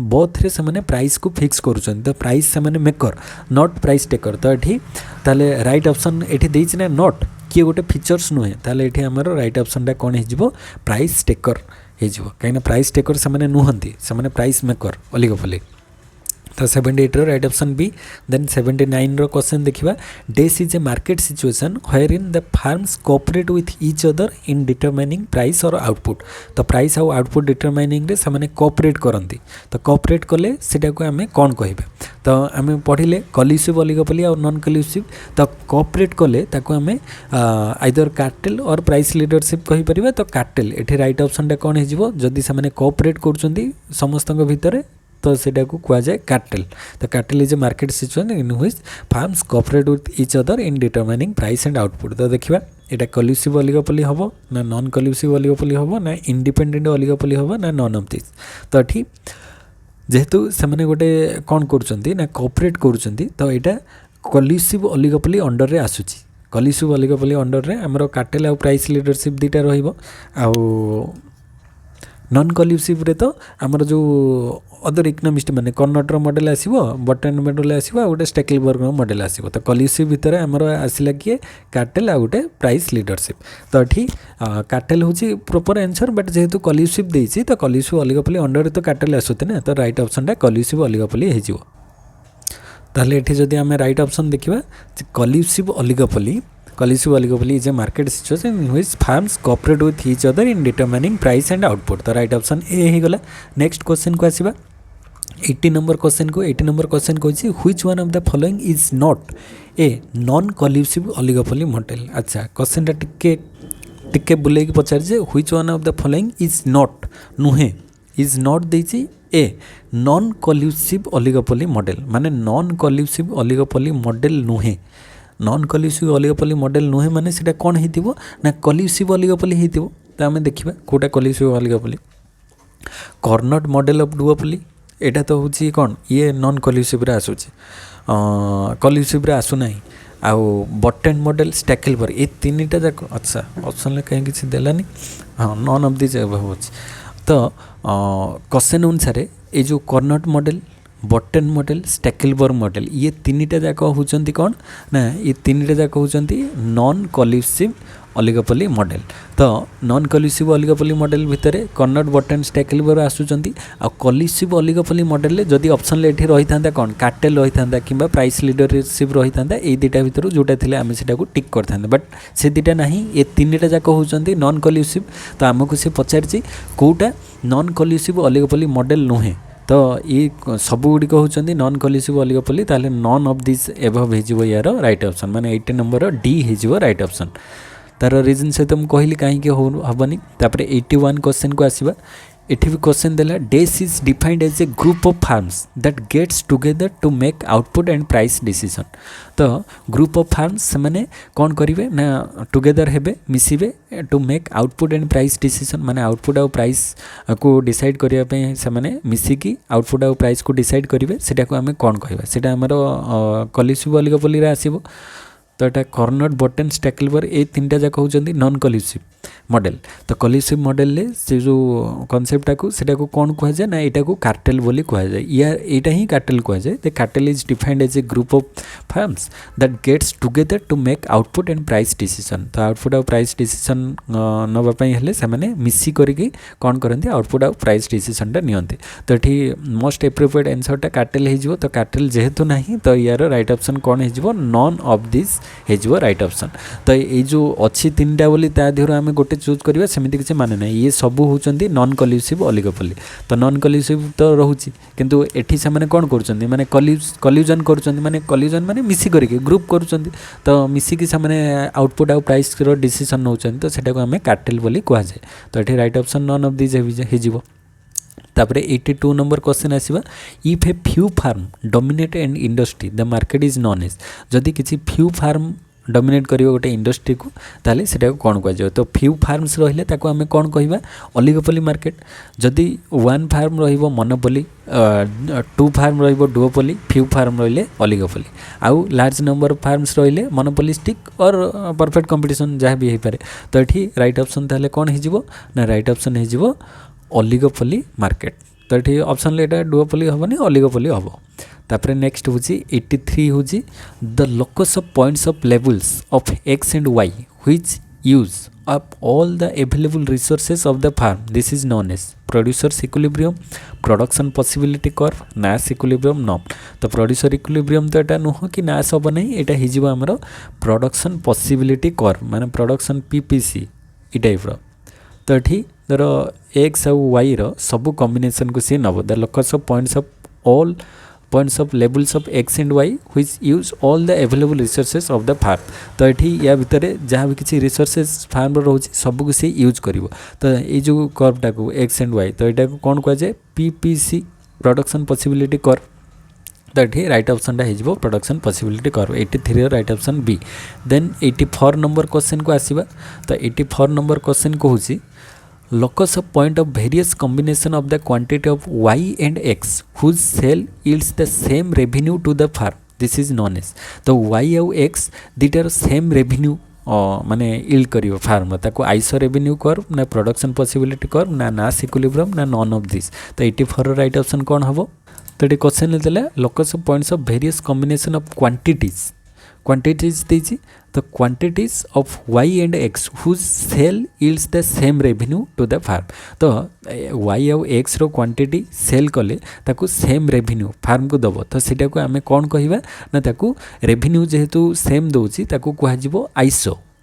बोथ रे से माने प्राइस को फिक्स करुछन। तो प्राइस से माने मेकर नॉट प्राइस टेकर। तो ये ताले राइट ऑप्शन ये देछि ना नॉट किए गोटे फीचर्स नुहे ताले ये आमर राइट ऑप्शनटा कौन हो प्राइस टेकर हो कहीं प्राइस टेकर से माने नुहंती से माने प्राइस मेकर ओलिगोपोली। तो 78 right option B. Then 79 question देखिबा this is a market situation where in the firms cooperate with each other in determining price और आउटपुट। तो प्राइस और आउटपुट डिटरमाइनिंग रे से माने कोऑपरेट करंती। तो कोऑपरेट कले सेटा को आमे कोन कहिबे। तो आमे पढ़िले कोलिसिव ओलिगोपोली और नॉन कोलिसिव। तो कोऑपरेट कले ताको आमे आइदर कार्टेल और प्राइस लीडरशिप कहि परिबा। तो कार्टेल एठी राइट ऑप्शनटा कोन हिजिबो जदि से माने कोऑपरेट करचंदी समस्तक भितरे तो सेटा को कुआ जाए कार्टेल। तो cartel is a market situation in which farms cooperate with each other in determining price and output. तो देखिबा एटा कोलिसिव ओलिगोपोली हबो ना नॉन कोलिसिव ओलिगोपोली हबो ना इंडिपेंडेंट ओलिगोपोली हबो ना नॉन ऑफ दिस। तो एठी जेहेतु से माने गोटे कोन करूचंती ना कोऑपरेट करूचंती तो एटा कोलिसिव ओलिगोपोली अंडर रे आसुची। कोलिसिव ओलिगोपोली अंडर रे हमरो कार्टेल आ प्राइस लीडरशिप दीटा रहिबो। आ नॉन कोलिसिव रे तो आमर जो अदर इकोनोमिस्ट माने कर्नट मॉडल आसीबो बटन मॉडल आसीबो गोटे स्टैकेलबर्ग मॉडल आसीबो। तो कोलिसिव भितर आमर आसिला किए कार्टेल आ गोटे प्राइस लीडरशिप। तो ये कार्टेल होची प्रॉपर आंसर बट जेहेतु कोलिसिव देछि तो कोलिसिव ओलिगोपोली अंडर तो कार्टेल आसुते ना। तो राइट ऑप्शनटा कोलिसिव ओलिगोपोली हे जिवो। ताले एठी जदि आमे राइट ऑप्शन देखिबा कोलिसिव oligopoly is a market situation in which farms cooperate with each other in determining price and output। तो राइट ऑप्शन ए ही गला। नेक्स्ट क्वेश्चन को आसीबा 80 नंबर क्वेश्चन को। 80 नंबर क्वेश्चन कहछि which one of the following is not a non collusive oligopoly model. अच्छा क्वेश्चनटा टिके बुले की पचार जे which one of the following is not नुहे इज नॉट देछि a non collusive oligopoly model माने नॉन कोलिसिव ओलिगोपोली मॉडल नुहे। नॉन कोलिसिव ओलिगोपोली मॉडल नुहे माने सेटा कोन हेतिबो ना कोलिसिव ओलिगोपोली हेतिबो। तो आमे देखिबा कोटा collusive oligopoly Cournot model of duopoly एटा तो होची कोन ये नॉन कोलिसिव रे आसुची कोलिसिव रे आसु नाही। आउ बटन मॉडल स्टैकेलबर्ग ए तीनटा जाक। अच्छा ऑप्शन ले कहीं किसी देलानी हाँ नॉन ऑफ दिस होची तो क्वेश्चन अनुसार ये जो कर्नट मॉडल, बटन मॉडल, स्टैकेलबर मॉडल, ये तीनटा जाक होचंती कौन ना, ये तीनटा जाक होचंती नॉन कोलिसिव ऑलिगोपोली मॉडल। तो नॉन कोलिसिव ऑलिगोपोली मॉडल भितर कर्नट, बटन, स्टैकेलबर आसुचंती। आ कोलिसिव ऑलिगोपोली मॉडल जदि ऑप्शन ले रही था कौन, कार्टेल रही था कि प्राइस लीडरशिप रही था, ये दुटा भितर जोटा थे आम से टिक करते, बट से दुटा ना, ये तीनटा जाक होचंती नॉन कोलिसिव। तो आमको सी पचारि कौटा नॉन कोलिसिव ऑलिगोपोली मॉडल नुहे, तो ये सबुगुड़िक होचंती नॉन कोलिसिव ऑलिगोपोली। ताले नॉन ऑफ दिस एबव हेजिवो यार राइट ऑप्शन, माने 8 नंबर डी हेजिवो राइट ऑप्शन। तार रिजन सहित मुझे कहली कहीं हेनी। तापर 81 क्वेश्चन को आसवा। एठी भी क्वेश्चन देला, dash is defined as a group of firms that gets together to make output and price decision. तो ग्रुप ऑफ फार्म्स से माने कौन करेंगे ना, टुगेदर हेबे, मिसिबे to make output and price decision, माने आउटपुट आउ प्राइस को डिसाइड करिया पे से माने मिसिकी आउटपुट आउ प्राइस को डिसाइड करेंगे। सेटा को आमे कौन कहबा, सेटा हमरो कोलिसिव ऑलिगोपोली रे आसीबो। तो यहाँ कर्नट, बटन, स्टैकेलबर ये तीनटा जाक होचंती नॉन कोलिसिव मॉडल। तो कोलिसिव मॉडल से जो कॉन्सेप्टा को सेटा को कौन कह जाए ना, यहाँ को कार्टेल बोली कह जाए, या यहाँ ही कार्टेल कह जाए। The cartel is defined as a group of firms that gets together to make output and price decision. तो आउटपुट आउ प्राइस डिसीजन नापी हेल्ले से मिसी करके कौन करते, आउटपुट आउ प्राइस डिसीजनटा नियंती। तो ये मोस्ट एप्रोप्रिएट आंसरटा कार्टेल हो। तो कार्टेल जेहेतु ना, तो यार राइट ऑप्शन कौन हो, नॉन ऑफ दिस हो राइट ऑप्शन। तो ये जो अच्छी तीनटा बोली तादेहर आम गोटे चूज करवा सेमती किसी माने ना, ये सब होचंती नॉन कोलिसिव ऑलिगोपोली। तो नॉन कोलिसिव तो रोचे, किंतु एठी से माने कौन करुचंती, माने कोल्यूजन करुचंती, माने कोल्यूजन माने मिसी करके ग्रुप करुचंती। तो मिसिकी से माने आउटपुट आउ प्राइस रो डिसीजन नौचंती। तो सेटा को आमे कार्टेल बोली कह जाए। तो एठी right option none of this हो। तापर 82 नंबर क्वेश्चन आसीबा, if a few firm dominate and industry the market is known as. जदि किसी फ्यू फार्म डोमिनेट करियो गोटे इंडस्ट्री को, ताले सेटा को कौन कह। तो फ्यू फार्म्स रहिले ताको आमे कौन कहबा, ऑलिगोपोली मार्केट। जदि वन फार्म रहिबो मोनोपोली, टू फार्म रहिबो डुओपोली, फ्यू फार्म रहिले ऑलिगोपोली, आउ लार्ज नंबर ऑफ फार्म्स रहिले मोनोपोलिस्टिक और परफेक्ट कंपटीशन जहाँ भी हो पारे। तो ये राइट ऑप्शन ताले कौन हो ना, राइट ऑप्शन हो ऑलिगोपोली मार्केट। तो ये ऑप्शन लेटा डुओपोली हेनी, ऑलिगोपोली हम। तापर नेक्स्ट हूँ 83 हूँ, the locus of points of levels of X and Y which use up all the available resources of the firm, this is known as producers equilibrium, production possibility curve, Nash equilibrium norm. तो प्रोड्यूसर इक्विलिब्रियम तो यहाँ नुह कि नाश हम ना, यहाँ हो आमर प्रोडक्शन पॉसिबिलिटी कर्व, माने प्रोडक्शन पीपीसी ई टाइप। तो ये धर एक्स आउ वाई सब कॉम्बिनेशन को सी नब, the locus of points of all points of levels of X and Y which use all the available resources of the firm. तो ये या भितर जहाँ भी किसी रिसोर्सेज फार्म रोचे सबको सी यूज कर। तो ये जो कर्वटा को एक्स एंड वाई, तो यहाँ कौन कह जाए, पीपीसी प्रोडक्शन पॉसिबिलिटी कर्व। तो ये राइट ऑप्शन हो production possibility curve. 83 right option B. Then 84 number question को आसवा। तो 84 नंबर क्वेश्चन को हूँ, locus of point of various combination of the quantity of y and x whose sale yields the same revenue to the farm, this is known as। तो y और x दुटार सेम रेवेन्यू माने इल्ड करियो फार्म, ताको आइसो रेवेन्यू कर्व ना, प्रोडक्शन पॉसिबिलिटी कर्व ना, नाश इक्विलिब्रियम ना, नॉन ऑफ दिस। तो 84 राइट ऑप्शन कौन हम। तो ये क्वेश्चन देला locus of points of various combination of quantities देछि। तो quantities of y and x whose sale yields the same revenue to the farm। तो y और x रो क्वांटिटी सेल कले ताकू सेम रेवेन्यू फार्म को दबो। तो सेटा को आमे कौन कहिबा ना, ताकू रेवेन्यू जेहेतु सेम दोछि ताकू कहजिबो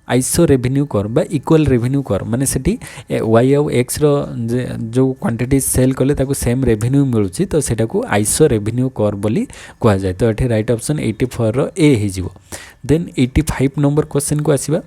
आइसो रेवेन्यू कर्व बा इक्वल रेवेन्यू कर्व, माने सेठी वाई और एक्स रो जो क्वांटिटी सेल कले ताकू सेम रेवेन्यू मिलुछि। तो सेटा को आइसो रेवेन्यू कर्व बोली कह जाए। तो ये राइट ऑप्शन 84 रो ए हो। देन 85 नंबर क्वेश्चन को आसीबा,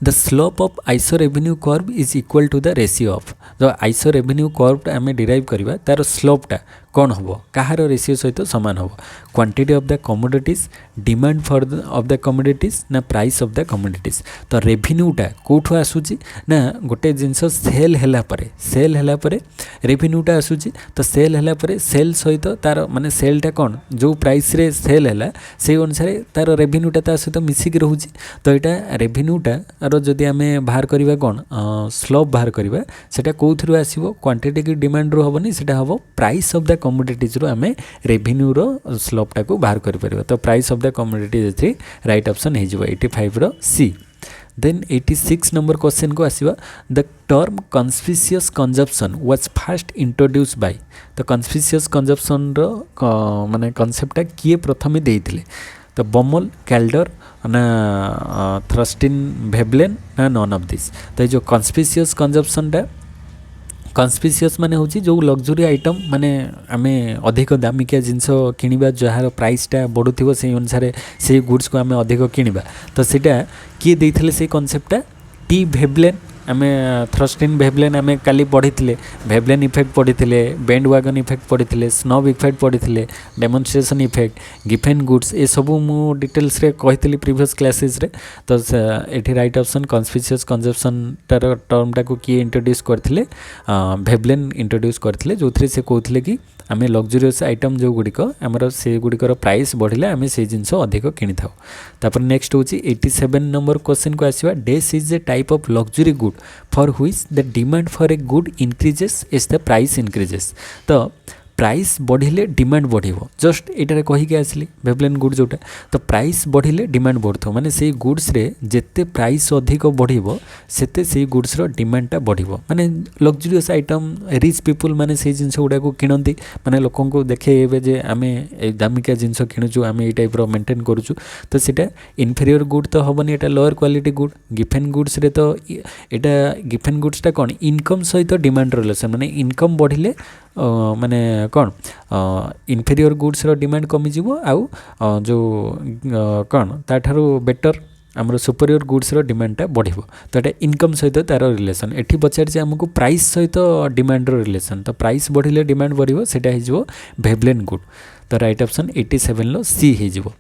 the slope of iso revenue curve is equal to the ratio of. जो आइसो रेवेन्यू कर्वटा आम डिराइव करवा तार स्लोपटा कौन हम, कहार रेशियो सहित सामान हम, quantity of the commodities, demand for of the commodities ना, प्राइस ऑफ द कमोडिटीज। तो रेवेन्यूटा कौटू आसूची ना, गोटे जिनस सेल हैला परे रेवेन्यूटा आसूची। तो सेल हैला परे सेल सहित तार माने सेलटा कौन जो प्राइस रे सेल हैला से अनुसार तार रेवेन्यूटा ता सहित मिसिक रहूची। तो यहाँ रेवेन्यूटा रो जदि आमे बाहर करवा कौन स्लोप बाहर करवा सेटा कोउथरु आसीबो क्वांटिटी की डिमांड रो हबनी सेटा हबो प्राइस ऑफ द कमोडिटीज रो आमे रेवेन्यू रो स्लोप टाको बाहर कर परबा तो प्राइस ऑफ द कमोडिटीज थी राइट ऑप्शन हे जिवो 85 रो सी। देन 86 नंबर क्वेश्चन को आसीबा the term conspicuous consumption was first introduced by तो कन्स्पिशियस कंजप्शन रो माने कांसेप्टटा किए प्रथमे देइथिले तो बमल कैल्डर ना थ्रस्टिन भेबलेन ना नन ऑफ दिस तो जो कन्स्पिशियस कंजप्शनटा कन्स्पिशियस माने होची जो लग्जरी आइटम माने आमे अधिक दामिकिया जिनस किनिबा जहार प्राइसटा बढ़ुथिबो से अनुसार से गुड्स को आमे अधिक किनिबा तो सेटा किए देइथिले से कांसेप्टटा टी भेबलेन आमे थ्रस्टिन भेबलेन आमे काली पढ़ी भेबलेन इफेक्ट पढ़ी बैंड वागन इफेक्ट पढ़ी स्नब इफेक्ट पढ़ी डेमोन्स्ट्रेशन इफेक्ट गिफेन गुड्स ए सबू मु डिटेल्स रे कही प्रीवियस क्लासेस रे तो ये राइट ऑप्शन कन्स्पिशियस कंजप्शन टार टर्मटा को किए इंट्रोड्यूस करथिले भेबलेन इंट्रोड्यूस करथिले जो थ्रे से कहथिले कि आमे लग्जरियस आइटम जो गुड़िक आमर से गुड़िकर प्राइस बढ़िले आमे से जिनस अधिक किनी थाउ। तापर नेक्स्ट होची 87 नंबर क्वेश्चन को आसीबा डेस is a type of luxury good for which the demand for a good increases as the price increases तो प्राइस बढ़िले डिमांड बढ़िबो जस्ट एटारे कहि के आसली भेबलेन गुड जोटा तो प्राइस बढ़िले डिमांड बढ़थो माने से गुड्स रे जेते प्राइस अधिक बढ़िबो सेते से गुड्स रो डिमांडटा बढ़िबो माने लग्जरियस आइटम रिच पीपल माने से जिंस गुडा को किनंती माने लोकन को देखे एबे जे आमे दामिका जिंस किनुचु आमे ए टाइप रो मेंटेन करूचु तो सेटा इन्फीरियर गुड तो हबनी एटा lower quality good Giffen goods रे तो एटा गिफेन गुड्स टा कोन इनकम सहित डिमांड रिलेशन माने इनकम बढ़िले माने कौन इन्फेरियर गुड्स रो डिमांड कमी जीवो आउ जो कौन ताठारू बेटर आमर सुपरियर गुड्स रो डिमांडटा बढ़िबो तो एटा इनकम सहित तार रिलेशन एठी पचार जे हमको प्राइस सहित डिमांड रो रिलेशन तो प्राइस बढ़िले डिमांड बढ़िबो सेटा हे जीवो भेबलेन गुड तो राइट ऑप्शन 87 लो सी हे जीवो।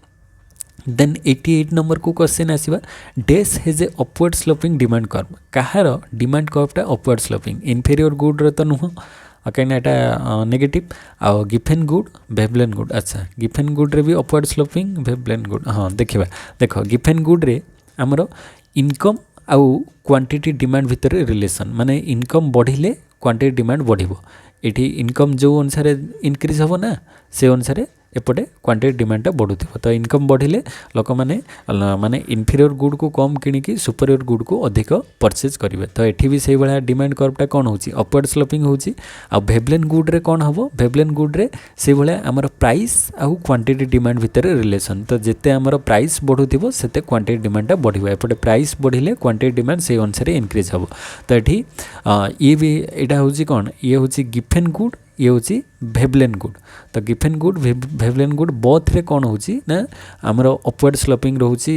देन 88 नंबर को क्वेश्चन आसीबा dash has an upward sloping demand curve कहार डिमांड कर्वटा अपवर्ड स्लोपिंग इन्फेरियर गुड रो तो नुह कहीं एटा नेगेटिव आउ गिफेन गुड भेबलेन गुड अच्छा गिफेन गुड रे भी अपवर्ड स्लोपिंग भेबलेन गुड हाँ देखिबा देख गिफेन गुड रे हमरो इनकम आउ क्वांटिटी डिमांड भितर रिलेशन माने इनकम बढ़िले क्वांटिटी डिमांड बढ़िबो एठी इनकम जो अनुसार इंक्रीज हो ना से अनुसार एपटे क्वांटिटी डिमांडटा बढ़ुथिबो तो इनकम बढ़िले लोक माने इन्फीरियर गुड को कम किनिकी सुपरियर गुड को अधिक परचेज करिवे तो एठी भी सेही भला डिमांड कर्वटा कोन होची अपवर्ड स्लोपिंग होची आ भेबलेन गुड रे कोन हबो भेबलेन गुड रे सेही भला हमर प्राइस आ क्वांटिटी डिमांड भितर रिलेशन तो जेते हमर प्राइस बढ़ुथिबो सेते क्वांटिटी डिमांडटा बढ़िबो एपटे प्राइस बढ़िले क्वांटिटी डिमांड से अनुसार इंक्रीज हबो तो एठी ये भी एटा होची कोन ये होची गिफेन गुड ये होची भेबलेन गुड तो Giffen good Veblen good both रे कौन होची ना आमर अपवर्ड स्लोपिंग रोची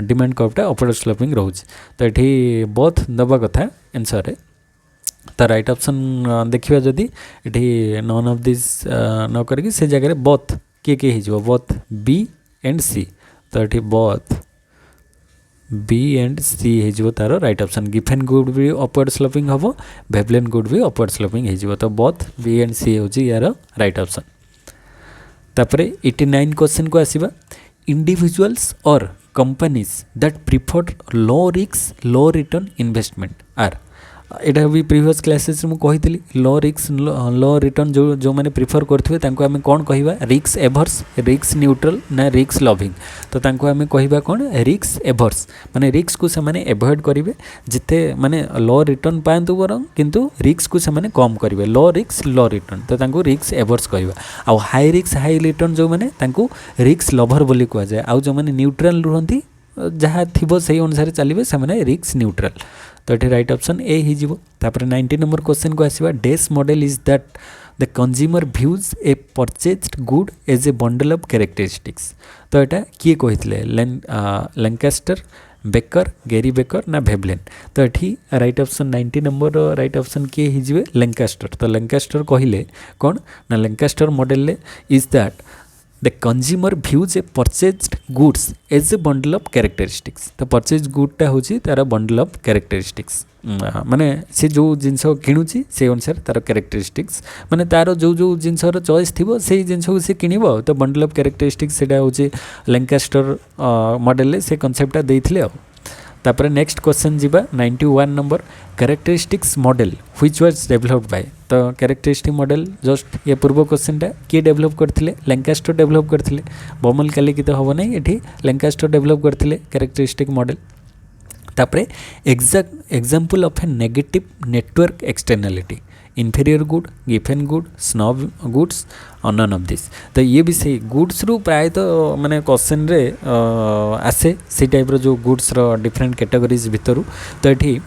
डिमांड कर्वटा अपवर्ड स्लोपिंग रोची तो ये बोथ दबा कथा आंसर रे तो राइट ऑप्शन देखिबा जदी ये नन ऑफ दिस न करके से जगह बोथ के हो बोथ बी एंड सी तो ये बोथ बी एंड सी हो तार राइट ऑप्शन गिफेन गुड भी अपवर्ड स्लोपिंग हम भेबलेन गुड भी अपवर्ड स्लोपिंग हो तो बोथ बी एंड सी होची यार राइट ऑप्शन। तापरे 89 क्वेश्चन को आसीबा इंडिविजुअल्स और companies that prefer low risk low return investment are एटा भी प्रीवियस क्लासेस मु कहितली लो रिस्क लो रिटर्न जो माने प्रिफर करथिबे तांको हमें कोन कहिबा रिस्क एवर्स रिस्क न्यूट्रल ना रिस्क लविंग तो तांको हमें कहिबा कोन रिस्क एवर्स माने रिस्क को से माने अवॉइड करिवे जिते माने लो रिटर्न पांतु बरं किंतु रिस्क को से माने कम करिवे लो रिस्क लो रिटर्न तो तांको रिस्क एवर्स कहिबा आ हाई रिस्क हाई रिटर्न जो माने तांको रिस्क लवर बोली कह जाय आ जो माने न्यूट्रल रहंती जहाँ थी से अनुसार चलिए से रिस्क न्यूट्रल तो ये राइट ऑप्शन ए ही जीवो। तापर 90 नंबर क्वेश्चन को आसीबा dash model is that the consumer views a purchased good as a bundle of characteristics तो यहाँ किए कही लैंकास्टर बेकर गेरी बेकर ना भेबलेन तो ये right option 90 number right option किए ही लैंकास्टर तो लैंकास्टर कहले कौन ना Lancaster model is that the consumer views a purchased goods as a bundle of characteristics तो परचेज गुडटा हूँ तार बंडल ऑफ कैरेक्टरिस्टिक्स माने से जो जिनस किणुची से अनुसार तार कैरेक्टरिस्टिक्स माने तार जो जो जिनसर चॉइस थी से जिनस को से किणव तो बंडल ऑफ कैरेक्टरिस्टिक्स से हूँ लैंकास्टर मॉडल से कनसेप्टा देइथिले तापर नेक्स्ट क्वेश्चन जीवा 91 number characteristics model which was developed by. तो कैरेक्टरिस्टिक मॉडल जस्ट ये पूर्व क्वेश्चनटा किए डेवलप करथिले लैंकास्टर डेवलप करथिले बमल काली की तो हबो नहीं एठी लैंकास्टर डेवलप करथिले कैरेक्टरिस्टिक मॉडल। तापरे example of a negative network externality inferior good Giffen good snob goods none of this. तो ये भी सही गुड्स रु प्राय तो माने क्वेश्चन रे आसे से टाइप रो जो गुड्स रो डिफरेंट कैटेगरीज भितरु। तो ये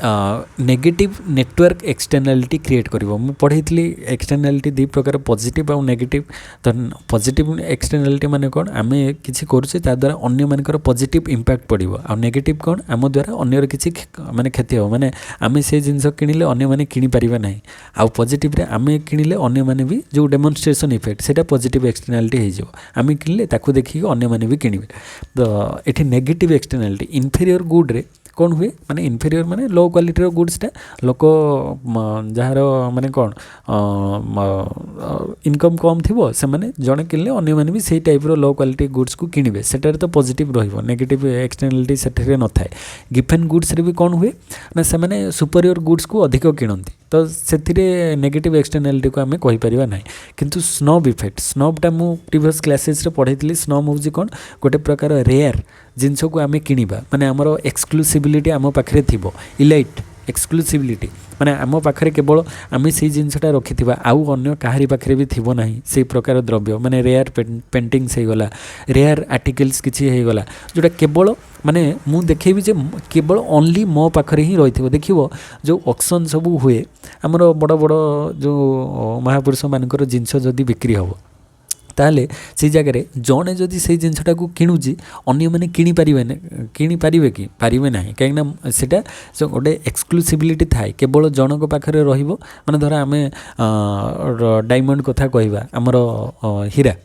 नेगेटिव नेटवर्क एक्सटर्नालिटी क्रिएट करिवो। मु पढ़ैतली एक्सटर्नालिटी दी प्रकार पॉजिटिव और नेगेटिव। तो पॉजिटिव एक्सटर्नालिटी माने कोन आमे किछि करूछे ता द्वारा अन्य मानकर पॉजिटिव इंपैक्ट पड़िवो और नेगेटिव कोन आम द्वारा अन्यर किछि माने क्षति हो माने आमे से जिंस किनिले अन्य माने किनि परिबा नाही आ पॉजिटिव रे आमे किनिले अन्य माने भी जो डेमोन्स्ट्रेशन इफेक्ट सेटा पॉजिटिव एक्सटर्नालिटी हे जो आमे किनिले ताकू देखि अन्य माने भी किनिबे। तो एठी नेगेटिव एक्सटर्नालिटी इन्फेरियर गुड रे कौन हुए माने इन्फेरियर माने लो क्वालिटी गुड्सटा लोक जार माने कौन इनकम कम थी से माने जड़े किनले अन्य माने भी सही टाइप लो क्वालिटी गुड्स को किणवे सेटार तो पॉजिटिव रहिबो नेगेटिव एक्सटर्नालिटी सेठे न थाए। गिफेन गुड्स रे भी कौन हुए ना से माने सुपीरियर गुड्स को अधिक किणती तो से नेगेटिव एक्सटर्नालिटी को आम कहीपर ना। किंतु स्नब इफेक्ट स्नबटा मु प्रीवियस क्लासेस रे पढ़ाई स्नब हूँ कौन गोटे प्रकार रेयर जिनस को आम किणवा माने आमर एक्सक्लूसिविलिटी आम पाखे थी इलाइट एक्सक्लूसिविलिटी माने आम पाखे केवल आम से जिनसटा रखि आउ अन्य कहारी पाखे भी थी ना से प्रकार द्रव्य माने रेयर पेंटिंग्स हो गला रेयर आर्टिकल्स किसी हो गला जोटा केवल माने मु देखेबी जे केवल ओनली मो पाखरे ही रही देखियो जो ऑक्शन सब हुए आमर बड़ बड़ जो महापुरुष मानकर जिनस जदि बिक्री हम ताले से जगह जड़े जदि से जिनसटा को किणुची अन्य मैंने किणिपारे कि पारे ना कहीं सेटा गोटे एक्सक्लूसिविलिटी थाए केवल जनक पाखे रहिबो। माने धर आम डायमंड कथा कहवा आमर हीरा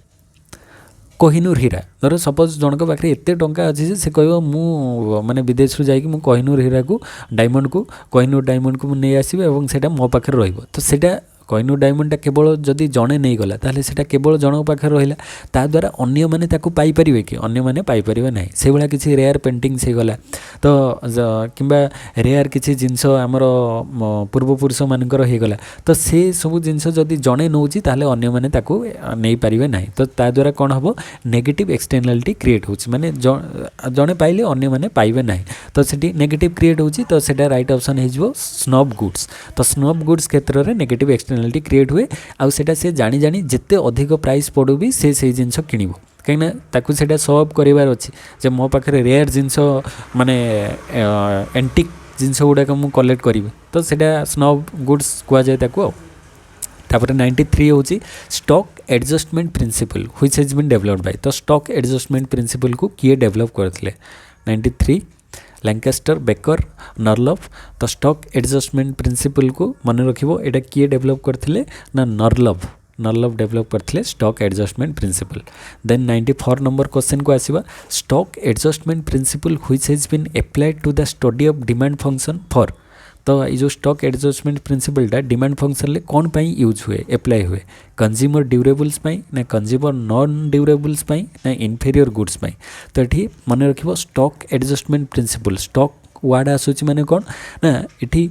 कोहिनूर हीरा धर सपोज जनक पाखे एत टंका अच्छी से कह मु माने विदेश जाकि मु कोहिनूर हीरा को डायमंड को कोहिनूर डायमंड को नहीं आसबे और सेटा मो पाखे रहिबो। तो सेटा कोहिनूर डायमंडटा केवल जदि जड़े नहीं गला ताले सेटा केवल जनक पाखे रहिला ता द्वारा अन्य माने ताकू पाई परिबे कि अन्य माने पाई परिबे नाही। से भला किछि रेयर पेंटिंग्स हे गला तो किंबा रेयर किछि जिंस हमर पूर्वपुरुष मानकर हे गला तो से सब जिंस जदि जड़े नौची ताले अन्य माने ताकू नहीं परिबे नाही। तो ता द्वारा कोन हबो नेगेटिव एक्सटर्नालिटी क्रिएट होछि माने जड़े पाइले अन्य माने पाइबे नाही। तो सेठी नेगेटिव क्रिएट होछि तो सेटा राइट ऑप्शन हे जिवो स्नब गुड्स। तो स्नब गुड्स क्षेत्र रे नेगेटिव एक्सटर्नालिटी क्रिएट हुए आउ सेटा से जानी जानी जिते अधिक प्राइस पड़ू भी से जिनस किणव कहीं ताकू सेटा शो अप करार अच्छी जे मो पाखे रेयर जिनस माने एंटिक जिनस गुड़ाक मु कलेक्ट करी तो सेटा स्नब गुड्स कहुए ताकू। तापर 93 हूँ stock adjustment principle which has been developed by. तो स्टॉक एडजस्टमेंट प्रिंसिपल को किए डेवलप करथिले 93 लैंकास्टर बेकर नर्लफ। तो स्टॉक एडजस्टमेंट प्रिंसिपल को मन रखिबो एटा किए डेवलप करथिले ना नर्लफ डेवलप करथिले stock adjustment principle. Then 94 number question को आसीबा stock adjustment principle which has been applied to the study of demand function for. तो ये जो स्टॉक एडजस्टमेंट प्रिंसिपलटा डिमांड फंक्शन ले कौन पाई यूज हुए अप्लाई हुए कंज्यूमर ड्यूरेबल्स पाई ना कंज्यूमर नॉन ड्यूरेबल्स पाई ना इन्फेरियर गुड्स पाई। तो ये मन रखिबो स्टॉक एडजस्टमेंट प्रिंसिपल स्टॉक वार्ड आसूची माने कौन ना इठी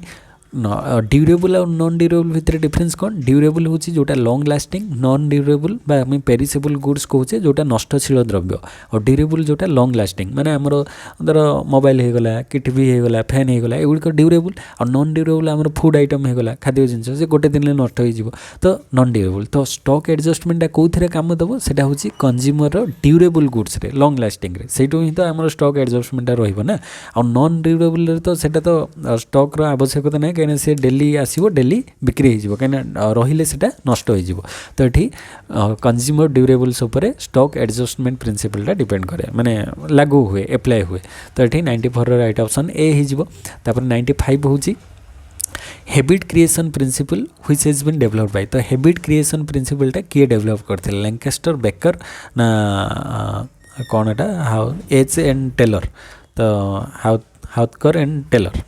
ड्यूरेबल और नॉन ड्यूरेबल भितर डिफरेंस कौन ड्यूरेबल होची जोटा लॉन्ग लास्टिंग नॉन ड्यूरेबल बा आम पेरिसेबल गुड्स कहूचे जोटा नष्टशील द्रव्य और ड्यूरेबल जोटा लॉन्ग लास्टिंग माने आमर धर मोबाइल हो गला कि टीवी हो गला फैन हो गला एगुड़िक ड्यूरेबल और नॉन ड्यूरेबल आमर फूड आइटम हो गला खाद्य जिनस से गोटे दिन नष्ट हो तो नॉन ड्यूरेबल। तो स्टॉक एडजस्टमेंट कौन काम दब से कंज्यूमर ड्यूरेबल गुड्स रे लॉन्ग लास्टिंग रे सेटू ही तो आमर स्टॉक एडजस्टमेंट रहिबो ना। और नॉन ड्यूरेबल तो सेटा तो स्टॉक रो आवश्यकता ना कहीं से डेली आसो डेली बिक्री हो कहीं रहिले सेटा नष्ट हो। तो ये कंज्यूमर ड्यूरेबल्स उपर स्टॉक एडजस्टमेंट प्रिंसिपलटा डिपेंड करे माने लागू हुए अप्लाई हुए। तो ये 94 राइट ऑप्शन ए हो। 95 हूँ habit creation principle which has been developed by. तो हैबिट क्रिएशन प्रिंसिपलटा किए डेवलप करथिले लैंकास्टर बेकर ना कौन एटा हाउ एच एंड टेलर। तो हाउथकर एंड टेलर।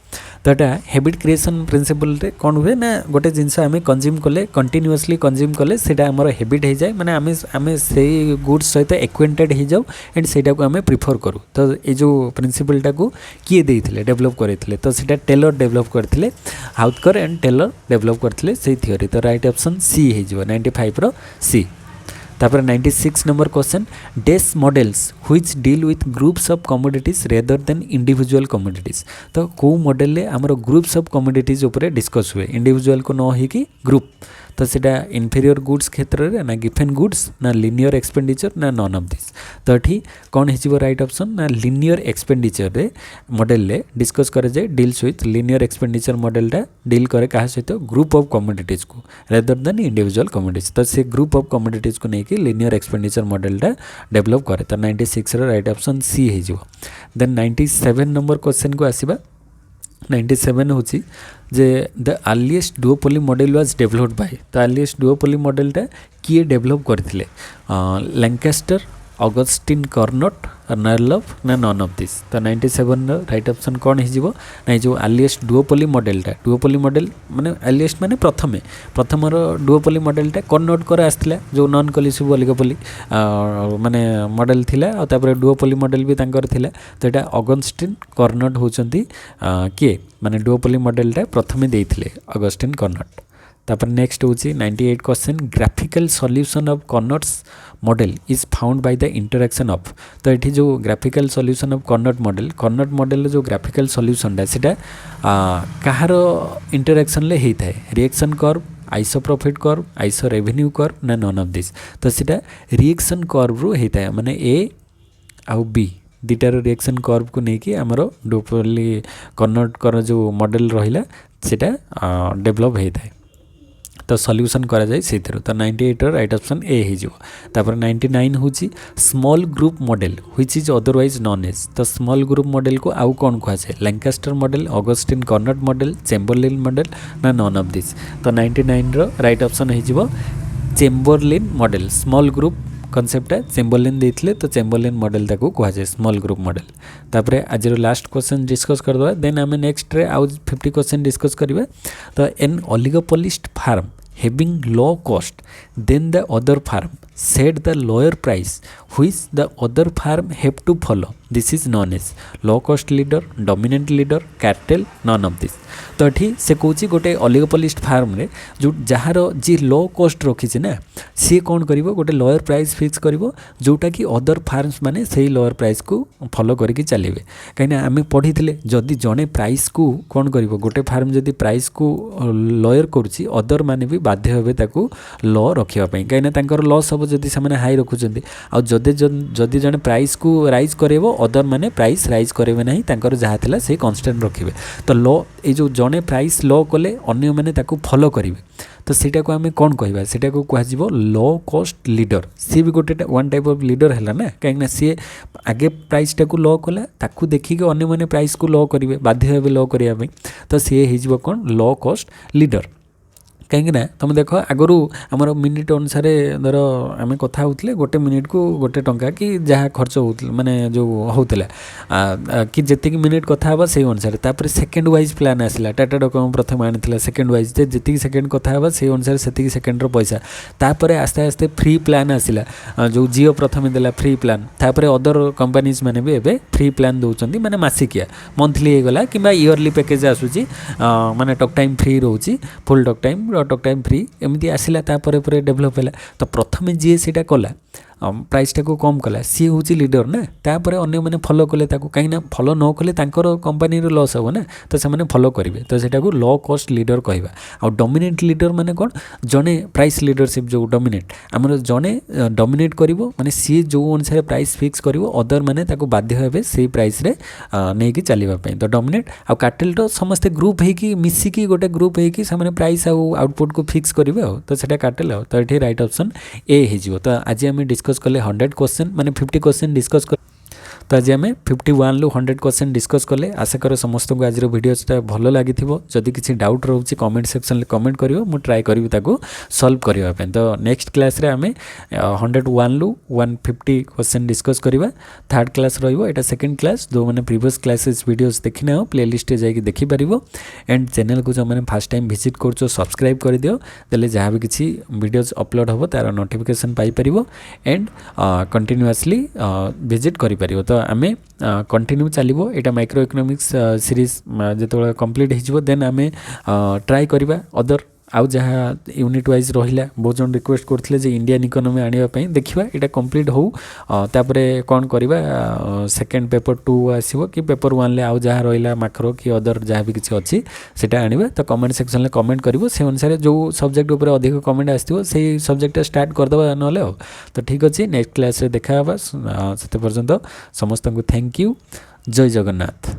तो एटा हैबिट क्रिएशन प्रिंसिपल रे कौन हुए ना गोटे जिनस आम कंज्यूम कले कंटिन्यूअसली कंज्यूम कले सेटा हमर हैबिट हो जाए माने आमे से गुड्स सहित एक्वेंटेड हो जाऊ एंड सेटा को आमे प्रिफर करूँ। तो ये जो प्रिंसिपलटा को किए देइथिले डेवलप करथिले तो सेटा टेलर डेवलप करथिले हाउथकर एंड टेलर डेवलप करथिले से थ्योरी। तो राइट ऑप्शन सी हो जिवो 95 रो सी। तापर 96 नंबर क्वेश्चन डेस models which deal with groups of commodities rather than individual commodities. तो को मॉडल ले हमर ग्रुप्स ऑफ कमोडिटीज ऊपर डिस्कस हुए इंडिविजुअल को न हो कि ग्रुप। तो सीटा इनफीरियर गुड्स क्षेत्र में ना गिफेन गुड्स ना लिनियर एक्सपेंडिचर ना नॉन ऑफ दिस। तो ये कौन हो राइट ऑप्शन ना लिनियर एक्सपेंडिचर रे मॉडल ले डिस्कस करे जाए डील्स विथ लिनियर एक्सपेंडिचर मॉडलटा डील करे क्या सहित ग्रुप ऑफ कमोडिटीज को रेदर देन इंडिविजुअल कमोडिटीज। तो से ग्रुप ऑफ कमोडिटीज को लेकिन लिनियर एक्सपेंडिचर मॉडलटा डेवलप करे। तो 96 राइट ऑप्शन सी हो। देन 97 नंबर क्वेश्चन को आसीबा 97 हूँ जे the earliest duopoly model was developed by. तो अर्लीस्ट डुओपोली मॉडलटा किए डेवलप करथिले लैंकास्टर ऑगस्टिन कार्नोट नर्लव ना नॉन ऑफ दिस। तो 97 राइट ऑप्शन कौन हो ना जो अर्लीस्ट डुओपोली मॉडलटा डुओपोली मॉडल माने अर्लीस्ट माने प्रथम डुओपोली मॉडलटा कार्नोट कर आसला जो नॉन कोलिसिव ओलिगोपोली माने मॉडल थिला और तापर डुओपोली मॉडल भी तांकर थिला। तो एटा ऑगस्टिन कार्नोट होचंती किए माने डुओपोली मॉडलटा प्रथमे देइथिले ऑगस्टिन कार्नोट। तापर नेक्स्ट हूँ 98 question graphical solution of Carnot's model is found by the interaction of. तो ये जो graphical solution of Carnot model जो ग्राफिकल सॉल्यूशन सेटा कहार इंटरैक्शन ले होता है reaction curve iso profit curve iso revenue curve ना नॉन ऑफ दिस। तो सीटा रिएक्शन कर्व रू होता है माने ए आउ बी दुटार रिएक्शन कर्व को लेकिन आमर डुओपोली कार्नोट कर जो मॉडल रहिला सेटा डेवलप होता है। तो सॉल्यूशन करा जाए से। तो 98 राइट ऑप्शन ए हो। तापर 99 हूँ small group model which is otherwise known as. तो स्मॉल ग्रुप मॉडल को आउ कौन कहुए Lancaster model Augustin Cournot model Chamberlin model ना नॉन ऑफ दिस। तो 99 राइट ऑप्शन हो चेम्बरलिन मॉडल स्मॉल ग्रुप कनसेप्टा चेम्बरलिन देथिले तो चेम्बरलिन मॉडल ताको कहुए स्मॉल ग्रुप मॉडल। तापर आज लास्ट क्वेश्चन डिस्कस करदे देन आम नेक्स्ट रे आउ 50 क्वेश्चन डिस्कस करिवे। तो an oligopolist firm having low cost then the other farm set the lower price which the other farm have to follow this is known as low cost leader dominant leader cartel none of this। तो ये से कौच गोटे ओलिगोपोलिस्ट फार्म रे जो जार जी लो कॉस्ट रखी ना सी कौन कर गोटे लोअर प्राइस फिक्स कर जोटा कि अदर फार्म्स माने से लोअर प्राइस को फॉलो करके चलिए कहीं आम पढ़ी जदि जड़े प्राइस को कौन कर गोटे फार्म जदि प्राइस को लोअर करुच्ची अदर माने भी बाध्य हे ताकू लो रखापी कहीं लॉस हम जदि से हाई रखुच्च आदि जड़े प्राइस को राइज कर अदर माने प्राइस राइज करेंगे ना जहाँ था से कन्स्टांट रखिए। तो लो ये जो जड़े प्राइस लो कले अन्य मैंने फॉलो करेंगे तो सीटा को आम कौन कहवा सीटा को कह लो कॉस्ट लीडर सी भी गोटे वन टाइप ऑफ लीडर है ना कहीं सी आगे प्राइसटा को लो कला ताकू देखिक अन्य मैंने प्राइस को लो करेंगे बाध्य हे लो करने तो सी हो कौन लो कॉस्ट लीडर। कहीं तुम देख आगु आमर मिनिट अनुसार धर आम कथा होते गोटे मिनिट को गोटे टंका कि जहाँ खर्च हो माने जो होता कि जी मिनिट कथा हाँ से अनुसार तापर सेकेंड वाइज प्लान आसला टाटा डोकोमो प्रथम आनी सेकेंड वाइज जी सेकेंड कथा हाँ से अनुसार से सेकेंड पैसा तापर आस्ते आस्ते फ्री प्लान आसला जो जियो प्रथम देला फ्री प्लान तापर अदर कंपनीज मैंने भी एबे फ्री प्लान दौरान माने मासिकिया मंथली होगला कि इयरली पैकेज आसूची माने टॉक टाइम फ्री रोची फुल टॉक टाइम फ्री एमती आसला डेभलप है। तो प्रथम जी से कला प्राइसटा को कम कला सी हूँ लीडर ना तापर अन्य मैंने फॉलो कले कहीं फॉलो न कले कंपनी लॉस हे ना तो से फॉलो करेंगे तो सेटा को लो कॉस्ट लीडर कहवा। आ डोमिनेट लीडर माने कौन जड़े प्राइस लीडरशिप जो डोमिनेट आमर जड़े डोमिनेट कर माने सी जो अनुसार प्राइस फिक्स कर अदर माने बाध्य हे से प्राइस रे नहीं कि चलवाई। तो डोमिनेट आ कार्टेल तो समस्ते ग्रुप होगी मिसिकी गोटे ग्रुप होगी से प्राइस आउटपुट को फिक्स करेंगे तो सेटा कार्टेल हो। तो ये राइट ऑप्शन ए हो। तो आज आम डिस्कस कले 100 क्वेश्चन माने 50 क्वेश्चन डिस्कस कर तो आज आम 51 रु 100% डिस्कस कले आशा कर समस्त को आज वीडियोटा भल लगी जदि किसी डाउट रोचे कमेंट सेक्शन कमेंट करियो मु ट्राई करी ताको सॉल्व करने। तो नेक्स्ट क्लास रे आम 101 रु 150 डिस्कस करवा। थर्ड क्लास रहा सेकेंड क्लास जो मैंने प्रीवियस क्लासेस वीडियोस देखी ना प्लेलिस्ट जाकि देखिपर। एंड चैनल को जो मैंने फर्स्ट टाइम विजिट कर सब्सक्राइब कर दियो तेल जहाँ भी किसी वीडियोस अपलोड हम तार नोटिफिकेशन पाइपर। एंड कंटिन्यूअसली विजिट करिपरिबो। तो आम कंटिन्यू चलो यहाँ माइक्रो इकोनॉमिक्स सीरीज जो कंप्लीट हो देन आम ट्राई करवा अदर आउ जहाँ यूनिट वाइज रहा। बहुत जन रिक्वेस्ट करते जे इंडियन इकोनॉमी आने देखा यहाँ कंप्लीट हो तापर कौन करवा सेकेंड पेपर 2 आसो कि पेपर 1 ले आउ जहाँ रहा माक्रो कि अदर जहाँ भी किसी अच्छी सेटा आनिबा। तो कमेंट सेक्शन में कमेंट करिवो से अनुसार जो सब्जेक्ट उपर अधिक कमेंट आसो से सब्जेक्ट स्टार्ट करदे ना। तो ठीक अच्छे नेक्स्ट क्लास रे देखा से पर्यंत समस्त को थैंक यू। जय जगन्नाथ।